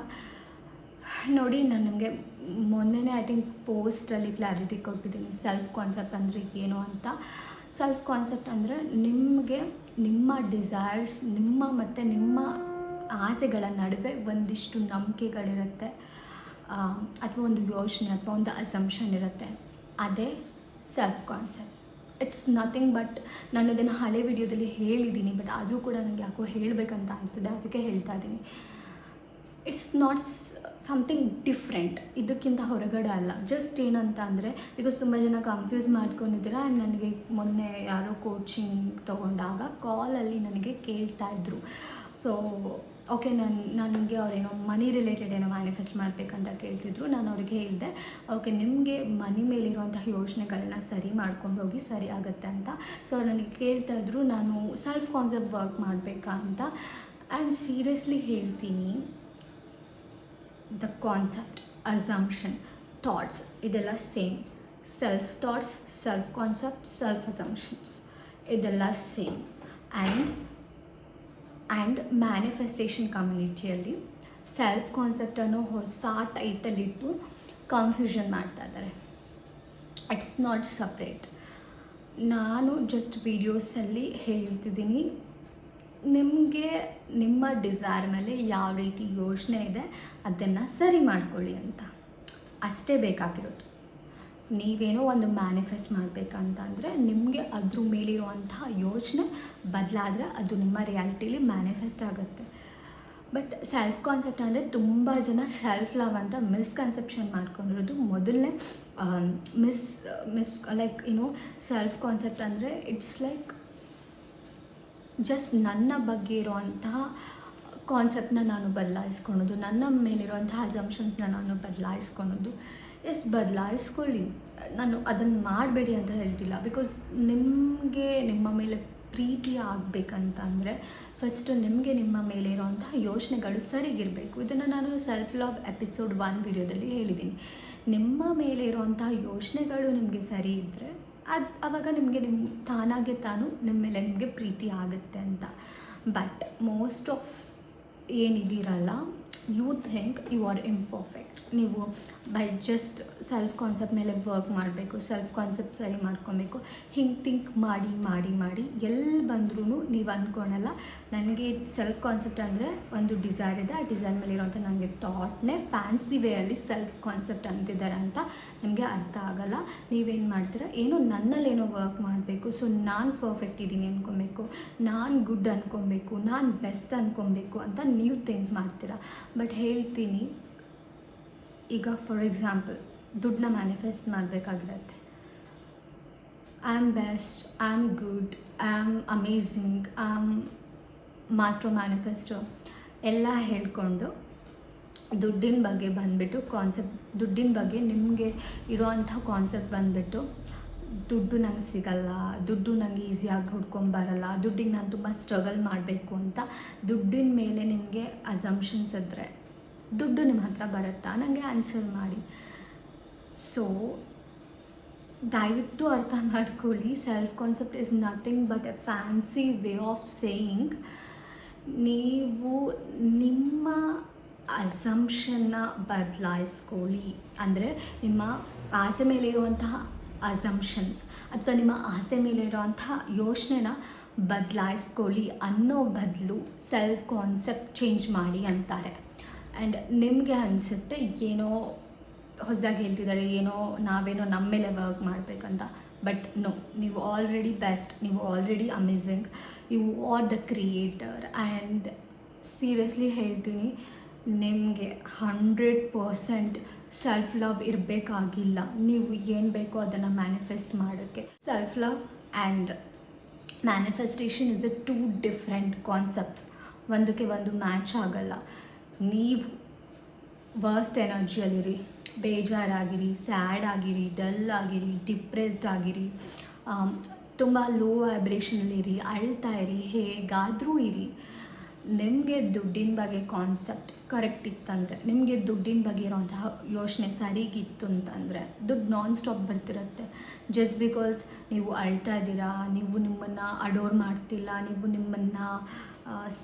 ನೋಡಿ, ನಾನು ನಿಮಗೆ ಮೊನ್ನೆನೇ ಐ ಥಿಂಕ್ ಪೋಸ್ಟಲ್ಲಿ ಕ್ಲಾರಿಟಿ ಕೊಟ್ಟಿದ್ದೀನಿ, ಸೆಲ್ಫ್ ಕಾನ್ಸೆಪ್ಟ್ ಅಂದರೆ ಏನು ಅಂತ. ಸೆಲ್ಫ್ ಕಾನ್ಸೆಪ್ಟ್ ಅಂದರೆ ನಿಮಗೆ ನಿಮ್ಮ ಡಿಸೈರ್ಸ್, ನಿಮ್ಮ ಆಸೆಗಳ ನಡುವೆ ಒಂದಿಷ್ಟು ನಂಬಿಕೆಗಳಿರುತ್ತೆ, ಅಥವಾ ಒಂದು ಯೋಚನೆ ಅಥವಾ ಒಂದು ಅಸಂಪ್ಷನ್ ಇರುತ್ತೆ. ಅದೇ self concept. It's nothing but, ನಾನು ಅದನ್ನು ಹಳೆ ವಿಡಿಯೋದಲ್ಲಿ ಹೇಳಿದ್ದೀನಿ, ಬಟ್ ಆದರೂ ಕೂಡ ನನಗೆ ಯಾಕೋ ಹೇಳಬೇಕಂತ ಅನಿಸ್ತದೆ, ಅದಕ್ಕೆ ಹೇಳ್ತಾ ಇದ್ದೀನಿ. ಇಟ್ಸ್ ನಾಟ್ ಸಮಥಿಂಗ್ ಡಿಫ್ರೆಂಟ್, ಇದಕ್ಕಿಂತ ಹೊರಗಡೆ ಅಲ್ಲ. ಜಸ್ಟ್ ಏನಂತ ಅಂದರೆ, ಬಿಕಾಸ್ ತುಂಬ ಜನ ಕನ್ಫ್ಯೂಸ್ ಮಾಡ್ಕೊಂಡಿದ್ದೀರಾ. ಆ್ಯಂಡ್ ನನಗೆ ಮೊನ್ನೆ ಯಾರೋ ಕೋಚಿಂಗ್ ತೊಗೊಂಡಾಗ ಕಾಲಲ್ಲಿ ನನಗೆ ಕೇಳ್ತಾಯಿದ್ರು. ಸೊ ಓಕೆ, ನನಗೆ ಅವರೇನೋ ಮನಿ ರಿಲೇಟೆಡ್ ಏನೋ ಮ್ಯಾನಿಫೆಸ್ಟ್ ಮಾಡಬೇಕಂತ ಕೇಳ್ತಿದ್ರು. ನಾನು ಅವ್ರಿಗೆ ಹೇಳಿದೆ, ಓಕೆ, ನಿಮಗೆ ಮನಿ ಮೇಲಿರುವಂತಹ ಯೋಚನೆಗಳನ್ನ ಸರಿ ಮಾಡ್ಕೊಂಡು ಹೋಗಿ, ಸರಿ ಆಗುತ್ತೆ ಅಂತ. ಸೊ ಅವ್ರು ನನಗೆ ಕೇಳ್ತಾಯಿದ್ರು, ನಾನು ಸೆಲ್ಫ್ ಕಾನ್ಸೆಪ್ಟ್ ವರ್ಕ್ ಮಾಡಬೇಕಾ ಅಂತ. ಆ್ಯಂಡ್ ಸೀರಿಯಸ್ಲಿ ಹೇಳ್ತೀನಿ, ದ ಕಾನ್ಸೆಪ್ಟ್, ಅಸಂಪ್ಷನ್, ಥಾಟ್ಸ್ ಇದೆಲ್ಲ same. Self thoughts, self concept, self assumptions ಇದೆಲ್ಲ ಸೇಮ್. ಆ್ಯಂಡ್ ಮ್ಯಾನಿಫೆಸ್ಟೇಷನ್ ಕಮ್ಯುನಿಟಿಯಲ್ಲಿ ಸೆಲ್ಫ್ ಕಾನ್ಸೆಪ್ಟ್ ಅನ್ನೋ ಹೊಸ ಟೈಟಲಿಟ್ಟು ಕನ್ಫ್ಯೂಷನ್ ಮಾಡ್ತಾ ಇದ್ದಾರೆ. It's not separate. ನಾನು ಜಸ್ಟ್ ವೀಡಿಯೋಸಲ್ಲಿ ಹೇಳ್ತಿದ್ದೀನಿ, ನಿಮಗೆ ನಿಮ್ಮ ಡಿಸೈರ್ ಮೇಲೆ ಯಾವ ರೀತಿ ಯೋಚನೆ ಇದೆ ಅದನ್ನು ಸರಿ ಮಾಡ್ಕೊಳ್ಳಿ ಅಂತ ಅಷ್ಟೇ ಬೇಕಾಗಿರೋದು. ನೀವೇನೋ ಒಂದು ಮ್ಯಾನಿಫೆಸ್ಟ್ ಮಾಡಬೇಕಂತಂದರೆ ನಿಮಗೆ ಅದ್ರ ಮೇಲಿರುವಂತಹ ಯೋಚನೆ ಬದಲಾದರೆ ಅದು ನಿಮ್ಮ ರಿಯಾಲಿಟಿಲಿ ಮ್ಯಾನಿಫೆಸ್ಟ್ ಆಗುತ್ತೆ. ಬಟ್ ಸೆಲ್ಫ್ ಕಾನ್ಸೆಪ್ಟ್ ಅಂದರೆ ತುಂಬ ಜನ ಸೆಲ್ಫ್ ಲವ್ ಅಂತ ಮಿಸ್ಕನ್ಸೆಪ್ಷನ್ ಮಾಡ್ಕೊಂಡಿರೋದು. ಮೊದಲನೇ ಲೈಕ್ ಸೆಲ್ಫ್ ಕಾನ್ಸೆಪ್ಟ್ ಅಂದರೆ ಇಟ್ಸ್ ಲೈಕ್ ಜಸ್ಟ್ ನನ್ನ ಬಗ್ಗೆ ಇರುವಂತಹ ಕಾನ್ಸೆಪ್ಟನ್ನ ನಾನು ಬದಲಾಯಿಸ್ಕೊಳೋದು, ನನ್ನ ಮೇಲಿರುವಂತಹ ಅಸಂಪ್ಷನ್ಸ್ನ ನಾನು ಬದಲಾಯಿಸ್ಕೊಳೋದು. ಬದಲಾಯಿಸ್ಕೊಳ್ಳಿ, ನಾನು ಅದನ್ನು ಮಾಡಬೇಡಿ ಅಂತ ಹೇಳ್ತಿಲ್ಲ. ಬಿಕಾಸ್ ನಿಮಗೆ ನಿಮ್ಮ ಮೇಲೆ ಪ್ರೀತಿ ಆಗಬೇಕಂತಂದರೆ ಫಸ್ಟ್ ನಿಮಗೆ ನಿಮ್ಮ ಮೇಲೆ ಇರೋವಂತಹ ಯೋಚನೆಗಳು ಸರಿಗಿರಬೇಕು. ಇದನ್ನು ನಾನು ಸೆಲ್ಫ್ ಲವ್ ಎಪಿಸೋಡ್ 1 ವಿಡಿಯೋದಲ್ಲಿ ಹೇಳಿದ್ದೀನಿ. ನಿಮ್ಮ ಮೇಲೆ ಇರುವಂತಹ ಯೋಚನೆಗಳು ನಿಮಗೆ ಸರಿ ಇದ್ದರೆ ಆವಾಗ ನಿಮಗೆ ತಾನಾಗೆ ತಾನು ನಿಮ್ಮ ಮೇಲೆ ನಿಮಗೆ ಪ್ರೀತಿ ಆಗುತ್ತೆ ಅಂತ. ಬಟ್ ಮೋಸ್ಟ್ ಆಫ್ ಏನಿದ್ದೀರಲ್ಲ, you think you are imperfect. ನೀವು ಬೈ ಜಸ್ಟ್ ಸೆಲ್ಫ್ ಕಾನ್ಸೆಪ್ಟ್ ಮೇಲೆ ವರ್ಕ್ ಮಾಡಬೇಕು, ಸೆಲ್ಫ್ ಕಾನ್ಸೆಪ್ಟ್ ಸರಿ ಮಾಡ್ಕೊಬೇಕು. ಹಿಂಗೆ ಥಿಂಕ್ ಮಾಡಿ ಮಾಡಿ ಮಾಡಿ ಎಲ್ಲಿ ಬಂದ್ರೂ ನೀವು ಅಂದ್ಕೊಳಲ್ಲ ನನಗೆ ಸೆಲ್ಫ್ ಕಾನ್ಸೆಪ್ಟ್ ಅಂದರೆ ಒಂದು ಡಿಸೈರ್ ಇದೆ, ಆ ಡಿಸೈರ್ ಮೇಲೆ ಇರೋಂಥ ನನಗೆ ಥಾಟ್ನೇ ಫ್ಯಾನ್ಸಿ ವೇಯಲ್ಲಿ ಸೆಲ್ಫ್ ಕಾನ್ಸೆಪ್ಟ್ ಅಂತಿದ್ದಾರೆ ಅಂತ ನಿಮಗೆ ಅರ್ಥ ಆಗಲ್ಲ. ನೀವೇನು ಮಾಡ್ತೀರಾ, ಏನೋ ನನ್ನಲ್ಲೇನೋ ವರ್ಕ್ ಮಾಡಬೇಕು, ಸೊ ನಾನು ಪರ್ಫೆಕ್ಟ್ ಇದ್ದೀನಿ ಅಂದ್ಕೊಬೇಕು, ನಾನು ಗುಡ್ ಅಂದ್ಕೊಬೇಕು, ನಾನು ಬೆಸ್ಟ್ ಅಂದ್ಕೊಬೇಕು ಅಂತ ನೀವು ಥಿಂಕ್ ಮಾಡ್ತೀರಾ. ಬಟ್ ಹೇಳ್ತೀನಿ, ಈಗ ಫಾರ್ ಎಕ್ಸಾಂಪಲ್ ದುಡ್ಡನ್ನ ಮ್ಯಾನಿಫೆಸ್ಟ್ ಮಾಡಬೇಕಾಗಿರುತ್ತೆ. I am best, I am good, I am amazing, I am master manifesto ಎಲ್ಲ ಹೇಳ್ಕೊಂಡು ದುಡ್ಡಿನ ಬಗ್ಗೆ ಬಂದುಬಿಟ್ಟು ಕಾನ್ಸೆಪ್ಟ್, ದುಡ್ಡಿನ ಬಗ್ಗೆ ನಿಮಗೆ ಇರೋವಂಥ ಕಾನ್ಸೆಪ್ಟ್ ಬಂದುಬಿಟ್ಟು ದುಡ್ಡು ನಂಗೆ ಸಿಗಲ್ಲ, ದುಡ್ಡು ನಂಗೆ ಈಸಿಯಾಗಿ ಹುಡ್ಕೊಂಬರಲ್ಲ, ದುಡ್ಡಿಗೆ ನಾನು ತುಂಬ ಸ್ಟ್ರಗಲ್ ಮಾಡಬೇಕು ಅಂತ ದುಡ್ಡಿನ ಮೇಲೆ ನಿಮಗೆ ಅಸಂಪ್ಷನ್ಸ್ ಇದ್ದರೆ ದುಡ್ಡು ನಿಮ್ಮ ಹತ್ರ ಬರುತ್ತಾ, ನನಗೆ ಆನ್ಸರ್ ಮಾಡಿ. ಸೊ ದಯವಿಟ್ಟು ಅರ್ಥ ಮಾಡ್ಕೊಳ್ಳಿ, self concept is nothing but A fancy way of saying. ನೀವು ನಿಮ್ಮ ಅಸಂಪ್ಷನ್ನ ಬದಲಾಯಿಸ್ಕೊಳ್ಳಿ. ಅಂದರೆ ನಿಮ್ಮ ಆಸೆ ಮೇಲೆ ಇರುವಂತಹ ಅಸಂಪ್ಷನ್ಸ್ ಅಥವಾ ನಿಮ್ಮ ಆಸೆ ಮೇಲೆ ಇರೋವಂತಹ ಯೋಚನೆನ ಬದಲಾಯಿಸ್ಕೊಳ್ಳಿ ಅನ್ನೋ ಬದಲು ಸೆಲ್ಫ್ ಕಾನ್ಸೆಪ್ಟ್ ಚೇಂಜ್ ಮಾಡಿ ಅಂತಾರೆ. ಆ್ಯಂಡ್ ನಿಮಗೆ ಅನಿಸುತ್ತೆ ಏನೋ ಹೊಸದಾಗಿ ಹೇಳ್ತಿದ್ದಾರೆ, ಏನೋ ನಾವೇನೋ ನಮ್ಮ ಮೇಲೆ ವರ್ಕ್ ಮಾಡಬೇಕಂತ. ಬಟ್ ನೋ, ನೀವು ಆಲ್ರೆಡಿ ಬೆಸ್ಟ್, ನೀವು already amazing, you are the creator. And seriously ಹೇಳ್ತೀನಿ, ನಿಮಗೆ 100% ಸೆಲ್ಫ್ ಲವ್ ಇರಬೇಕಾಗಿಲ್ಲ. ನೀವು ಏನು ಬೇಕೋ ಅದನ್ನು ಮ್ಯಾನಿಫೆಸ್ಟ್ ಮಾಡೋಕ್ಕೆ. Self love and manifestation is A 2 different concepts. ಒಂದಕ್ಕೆ ಒಂದು ಮ್ಯಾಚ್ ಆಗಲ್ಲ. ನೀವು ವರ್ಸ್ಟ್ ಎನರ್ಜಿಯಲ್ಲಿರಿ, ಬೇಜಾರಾಗಿರಿ, ಸ್ಯಾಡ್ ಆಗಿರಿ, ಡಲ್ ಆಗಿರಿ, ಡಿಪ್ರೆಸ್ಡ್ ಆಗಿರಿ, ತುಂಬ ಲೋ ವೈಬ್ರೇಷನಲ್ಲಿರಿ, ಅಳ್ತಾ ಇರಿ, ಹೇಗಾದರೂ ಇರಿ, ನಿಮಗೆ ದುಡ್ಡಿನ ಬಗ್ಗೆ ಕಾನ್ಸೆಪ್ಟ್ ಕರೆಕ್ಟ್ ಇತ್ತಂದರೆ, ನಿಮಗೆ ದುಡ್ಡಿನ ಬಗ್ಗೆ ಇರೋಂತಹ ಯೋಚನೆ ಸರಿಗಿತ್ತು ಅಂತಂದರೆ ದುಡ್ಡು ನಾನ್ ಸ್ಟಾಪ್ ಬರ್ತಿರುತ್ತೆ. ಜಸ್ಟ್ ಬಿಕಾಸ್ ನೀವು ಅಳ್ತಾ ಇದ್ದೀರಾ, ನೀವು ನಿಮ್ಮನ್ನು ಅಡೋರ್ ಮಾಡ್ತಿಲ್ಲ, ನೀವು ನಿಮ್ಮನ್ನು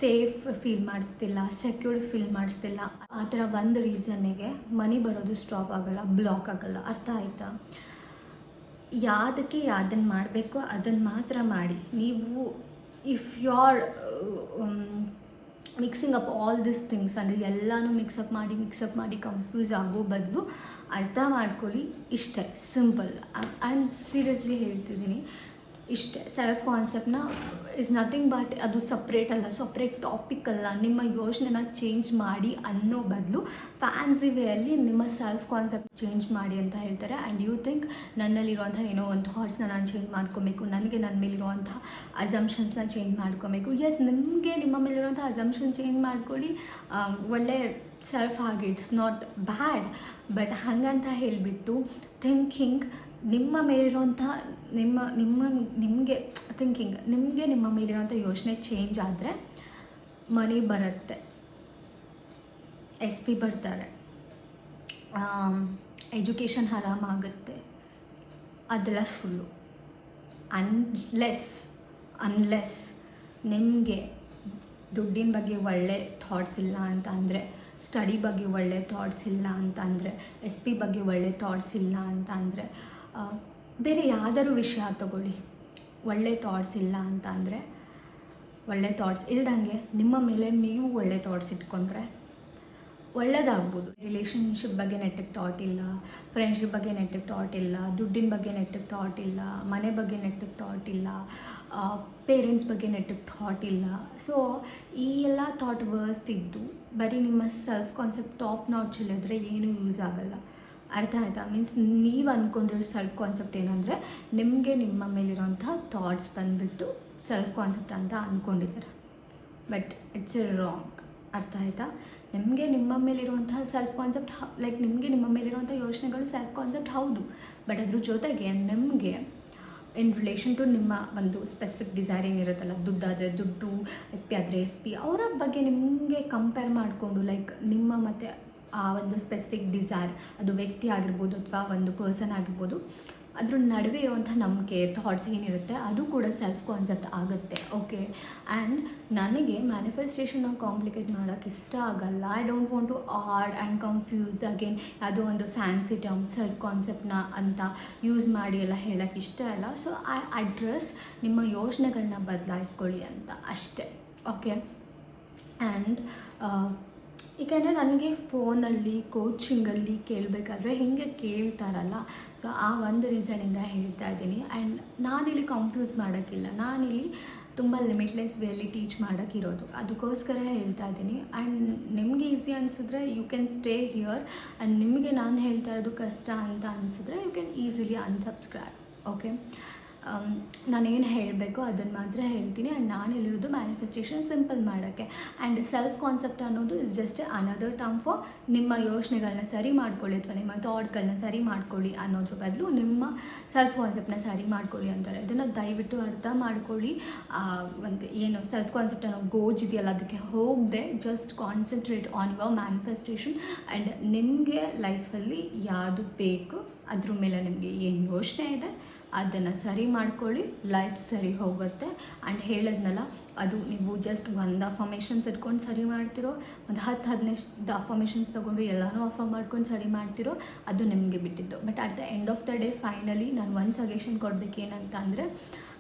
ಸೇಫ್ ಫೀಲ್ ಮಾಡಿಸ್ತಿಲ್ಲ, ಸೆಕ್ಯೂರ್ಡ್ ಫೀಲ್ ಮಾಡಿಸ್ತಿಲ್ಲ, ಆ ಥರ ಒಂದು ರೀಸನ್ನಿಗೆ ಮನಿ ಬರೋದು ಸ್ಟಾಪ್ ಆಗೋಲ್ಲ, ಬ್ಲಾಕ್ ಆಗೋಲ್ಲ. ಅರ್ಥ ಆಯಿತಾ? ಯಾವುದನ್ನು ಮಾಡಬೇಕೋ ಅದನ್ನು ಮಾತ್ರ ಮಾಡಿ. ನೀವು if you are mixing up all this things, ಅಂದರೆ ಎಲ್ಲನೂ ಮಿಕ್ಸಪ್ ಮಾಡಿ ಕನ್ಫ್ಯೂಸ್ ಆಗೋ ಬದಲು ಅರ್ಥ ಮಾಡ್ಕೊಳ್ಳಿ. ಇಷ್ಟೇ, ಸಿಂಪಲ್. ಐ ಆಮ್ ಸೀರಿಯಸ್ಲಿ ಹೇಳ್ತಿದ್ದೀನಿ, ಇಷ್ಟೇ. ಸೆಲ್ಫ್ ಕಾನ್ಸೆಪ್ಟ್ನ ಇಸ್ ನಥಿಂಗ್ ಬಟ್ ಅದು ಸಪ್ರೇಟ್ ಅಲ್ಲ, ಸಪ್ರೇಟ್ ಟಾಪಿಕ್ ಅಲ್ಲ. ನಿಮ್ಮ ಯೋಚನೆನ ಚೇಂಜ್ ಮಾಡಿ ಅನ್ನೋ ಬದಲು ಫ್ಯಾನ್ಸಿ ವೇಯಲ್ಲಿ ನಿಮ್ಮ ಸೆಲ್ಫ್ ಕಾನ್ಸೆಪ್ಟ್ ಚೇಂಜ್ ಮಾಡಿ ಅಂತ ಹೇಳ್ತಾರೆ. ಆ್ಯಂಡ್ ಯು ಥಿಂಕ್ ನನ್ನಲ್ಲಿರುವಂಥ ಏನೋ ಒಂದು ಥಾಟ್ಸ್ನ ನಾನು ಚೇಂಜ್ ಮಾಡ್ಕೊಬೇಕು, ನನಗೆ ನನ್ನ ಮೇಲಿರುವಂಥ ಅಸಂಪ್ಷನ್ಸ್ನ ಚೇಂಜ್ ಮಾಡ್ಕೊಬೇಕು. ಎಸ್, ನಿಮಗೆ ನಿಮ್ಮ ಮೇಲಿರುವಂಥ ಅಸಂಪ್ಷನ್ ಚೇಂಜ್ ಮಾಡ್ಕೊಳ್ಳಿ, ಒಳ್ಳೆ ಸೆಲ್ಫ್ ಆಗಿ, ಇಟ್ಸ್ ನಾಟ್ ಬ್ಯಾಡ್. ಬಟ್ ಹಾಗಂತ ಹೇಳಿಬಿಟ್ಟು ಥಿಂಕಿಂಗ್ ನಿಮ್ಮ ಮೇಲಿರುವಂಥ ನಿಮಗೆ ಥಿಂಕಿಂಗ್ ನಿಮಗೆ ನಿಮ್ಮ ಮೇಲಿರುವಂಥ ಯೋಚನೆ ಚೇಂಜ್ ಆದರೆ ಮನಿ ಬರುತ್ತೆ, SP ಬರ್ತಾರೆ, ಎಜುಕೇಷನ್ ಆರಾಮಾಗುತ್ತೆ, ಅದೆಲ್ಲ ಸುಳ್ಳು. ಅನ್ಲೆಸ್ ನಿಮಗೆ ದುಡ್ಡಿನ ಬಗ್ಗೆ ಒಳ್ಳೆ ಥಾಟ್ಸ್ ಇಲ್ಲ ಅಂತ ಅಂದರೆ, ಸ್ಟಡಿ ಬಗ್ಗೆ ಒಳ್ಳೆ ಥಾಟ್ಸ್ ಇಲ್ಲ ಅಂತ ಅಂದರೆ, SP ಬಗ್ಗೆ ಒಳ್ಳೆ ಥಾಟ್ಸ್ ಇಲ್ಲ ಅಂತ ಅಂದರೆ, ಬೇರೆ ಯಾವ್ದಾದ್ರು ವಿಷಯ ತಗೊಳ್ಳಿ, ಒಳ್ಳೆ ಥಾಟ್ಸ್ ಇಲ್ಲ ಅಂತ ಅಂದರೆ, ಒಳ್ಳೆ ಥಾಟ್ಸ್ ಇಲ್ದಂಗೆ ನಿಮ್ಮ ಮೇಲೆ ನೀವು ಒಳ್ಳೆ ಥಾಟ್ಸ್ ಇಟ್ಕೊಂಡ್ರೆ ಒಳ್ಳೆಯದಾಗ್ಬೋದು. ರಿಲೇಷನ್ಶಿಪ್ ಬಗ್ಗೆ ನೆಟ್ಟಿಗೆ ಥಾಟ್ ಇಲ್ಲ, ಫ್ರೆಂಡ್ಶಿಪ್ ಬಗ್ಗೆ ನೆಟ್ಟಿಗೆ ಥಾಟ್ ಇಲ್ಲ, ದುಡ್ಡಿನ ಬಗ್ಗೆ ನೆಟ್ಟಿಗೆ ಥಾಟ್ ಇಲ್ಲ, ಮನೆ ಬಗ್ಗೆ ನೆಟ್ಟಿಗೆ ಥಾಟ್ ಇಲ್ಲ, ಪೇರೆಂಟ್ಸ್ ಬಗ್ಗೆ ನೆಟ್ಟಿಗೆ ಥಾಟ್ ಇಲ್ಲ. ಸೊ ಈ ಎಲ್ಲ ಥಾಟ್ ವರ್ಸ್ಟ್ ಇದ್ದು ಬರೀ ನಿಮ್ಮ ಸೆಲ್ಫ್ ಕಾನ್ಸೆಪ್ಟ್ ಟಾಪ್ ನಾಚಲ್ಲಿದ್ದರೆ ಏನೂ ಯೂಸ್ ಆಗೋಲ್ಲ. ಅರ್ಥ ಆಯಿತಾ? ಮೀನ್ಸ್ ನೀವು ಅಂದ್ಕೊಂಡಿರೋ ಸೆಲ್ಫ್ ಕಾನ್ಸೆಪ್ಟ್ ಏನು ಅಂದರೆ, ನಿಮಗೆ ನಿಮ್ಮ ಮೇಲಿರೋಂಥ ಥಾಟ್ಸ್ ಬಂದುಬಿಟ್ಟು ಸೆಲ್ಫ್ ಕಾನ್ಸೆಪ್ಟ್ ಅಂತ ಅಂದ್ಕೊಂಡಿದ್ದಾರೆ. But it's wrong. ಅರ್ಥ ಆಯಿತಾ? ನಿಮಗೆ ನಿಮ್ಮ ಮೇಲಿರುವಂತಹ ಸೆಲ್ಫ್ ಕಾನ್ಸೆಪ್ಟ್ ಲೈಕ್ ನಿಮಗೆ ನಿಮ್ಮ ಮೇಲಿರುವಂಥ ಯೋಚನೆಗಳು ಸೆಲ್ಫ್ ಕಾನ್ಸೆಪ್ಟ್ ಹೌದು. ಬಟ್ ಅದ್ರ ಜೊತೆಗೆ ನಿಮಗೆ ಇನ್ ರಿಲೇಷನ್ ಟು ನಿಮ್ಮ ಒಂದು ಸ್ಪೆಸಿಫಿಕ್ ಡಿಸೈರ್ ಏನಿರುತ್ತಲ್ಲ, ದುಡ್ಡಾದರೆ ದುಡ್ಡು, SP ಆದರೆ SP, ಅವರ ಬಗ್ಗೆ ನಿಮಗೆ ಕಂಪೇರ್ ಮಾಡಿಕೊಂಡು ಲೈಕ್ ನಿಮ್ಮ ಮತ್ತು ಆ ಒಂದು ಸ್ಪೆಸಿಫಿಕ್ ಡಿಸೈರ್, ಅದು ವ್ಯಕ್ತಿ ಆಗಿರ್ಬೋದು ಅಥವಾ ಒಂದು ಪರ್ಸನ್ ಆಗಿರ್ಬೋದು, ಅದ್ರ ನಡುವೆ ಇರುವಂಥ ನಂಬಿಕೆ ಥಾಟ್ಸ್ ಏನಿರುತ್ತೆ ಅದು ಕೂಡ ಸೆಲ್ಫ್ ಕಾನ್ಸೆಪ್ಟ್ ಆಗುತ್ತೆ. ಓಕೆ, ಆ್ಯಂಡ್ ನನಗೆ ಮ್ಯಾನಿಫೆಸ್ಟೇಷನ್ನ ಕಾಂಪ್ಲಿಕೇಟ್ ಮಾಡೋಕ್ಕೆ ಇಷ್ಟ ಆಗಲ್ಲ. I don't want to add and confuse again ಯಾವುದೋ ಒಂದು ಫ್ಯಾನ್ಸಿ ಟರ್ಮ್ ಸೆಲ್ಫ್ ಕಾನ್ಸೆಪ್ಟ್ನ ಅಂತ ಯೂಸ್ ಮಾಡಿ ಎಲ್ಲ ಹೇಳೋಕ್ಕೆ ಇಷ್ಟ ಇಲ್ಲ. ಸೊ ಐ ಅಡ್ರೆಸ್ ನಿಮ್ಮ ಯೋಚನೆಗಳನ್ನ ಬದಲಾಯಿಸ್ಕೊಳ್ಳಿ ಅಂತ ಅಷ್ಟೇ. ಓಕೆ, ಆ್ಯಂಡ್ ಏಕೆಂದರೆ ನನಗೆ ಫೋನಲ್ಲಿ ಕೋಚಿಂಗಲ್ಲಿ ಕೇಳಬೇಕಾದ್ರೆ ಹೀಗೆ ಕೇಳ್ತಾರಲ್ಲ, ಸೊ ಆ ಒಂದು ರೀಸನಿಂದ ಹೇಳ್ತಾ ಇದ್ದೀನಿ. ಆ್ಯಂಡ್ ನಾನಿಲ್ಲಿ ಕನ್ಫ್ಯೂಸ್ ಮಾಡೋಕ್ಕಿಲ್ಲ, ನಾನಿಲ್ಲಿ ತುಂಬ ಲಿಮಿಟ್ಲೆಸ್ ವೇಲಿ ಟೀಚ್ ಮಾಡೋಕ್ಕಿರೋದು, ಅದಕ್ಕೋಸ್ಕರ ಹೇಳ್ತಾ ಇದ್ದೀನಿ. ಆ್ಯಂಡ್ ನಿಮಗೆ ಈಸಿ ಅನಿಸಿದ್ರೆ you can stay here. And ನಿಮಗೆ ನಾನು ಹೇಳ್ತಾ ಇರೋದು ಕಷ್ಟ ಅಂತ ಅನಿಸಿದ್ರೆ you can easily unsubscribe. Okay, ನಾನೇನು ಹೇಳಬೇಕೋ ಅದನ್ನು ಮಾತ್ರ ಹೇಳ್ತೀನಿ. ಆ್ಯಂಡ್ ನಾನಿಲ್ಲಿರೋದು ಮ್ಯಾನಿಫೆಸ್ಟೇಷನ್ ಸಿಂಪಲ್ ಮಾಡೋಕ್ಕೆ. ಆ್ಯಂಡ್ ಸೆಲ್ಫ್ ಕಾನ್ಸೆಪ್ಟ್ ಅನ್ನೋದು is just another term for ನಿಮ್ಮ ಯೋಚನೆಗಳನ್ನ ಸರಿ ಮಾಡ್ಕೊಳ್ಳಿ ಅಥವಾ ನಿಮ್ಮ ಥಾಟ್ಸ್ಗಳನ್ನ ಸರಿ ಮಾಡ್ಕೊಳ್ಳಿ ಅನ್ನೋದ್ರ ಬದಲು ನಿಮ್ಮ ಸೆಲ್ಫ್ ಕಾನ್ಸೆಪ್ಟನ್ನ ಸರಿ ಮಾಡ್ಕೊಳ್ಳಿ ಅಂತಾರೆ. ಇದನ್ನು ದಯವಿಟ್ಟು ಅರ್ಥ ಮಾಡ್ಕೊಳ್ಳಿ. ಒಂದು ಏನು ಸೆಲ್ಫ್ ಕಾನ್ಸೆಪ್ಟ್ ಅನ್ನೋ ಗೋಜ್ ಇದೆಯಲ್ಲ ಅದಕ್ಕೆ ಹೋಗದೆ just concentrate on your manifestation. And ನಿಮಗೆ ಲೈಫಲ್ಲಿ ಯಾವುದು ಬೇಕು ಅದ್ರ ಮೇಲೆ ನಿಮಗೆ ಏನು ಯೋಚನೆ ಇದೆ ಅದನ್ನು ಸರಿ ಮಾಡ್ಕೊಳ್ಳಿ, ಲೈಫ್ ಸರಿ ಹೋಗುತ್ತೆ. ಆ್ಯಂಡ್ ಹೇಳಿದ್ನಲ್ಲ, ಅದು ನೀವು ಜಸ್ಟ್ ಒಂದು ಅಫರ್ಮೇಷನ್ಸ್ ಇಟ್ಕೊಂಡು ಸರಿ ಮಾಡ್ತಿರೋ, ಒಂದು 10-15 ಅಫರ್ಮೇಷನ್ಸ್ ತೊಗೊಂಡು ಎಲ್ಲನೂ ಅಫರ್ ಮಾಡ್ಕೊಂಡು ಸರಿ ಮಾಡ್ತಿರೋ, ಅದು ನಿಮಗೆ ಬಿಟ್ಟಿದ್ದು. But at the end of the day finally ನಾನು ಒಂದು ಸಜೆಷನ್ ಕೊಡಬೇಕೇನಂತ ಅಂದರೆ,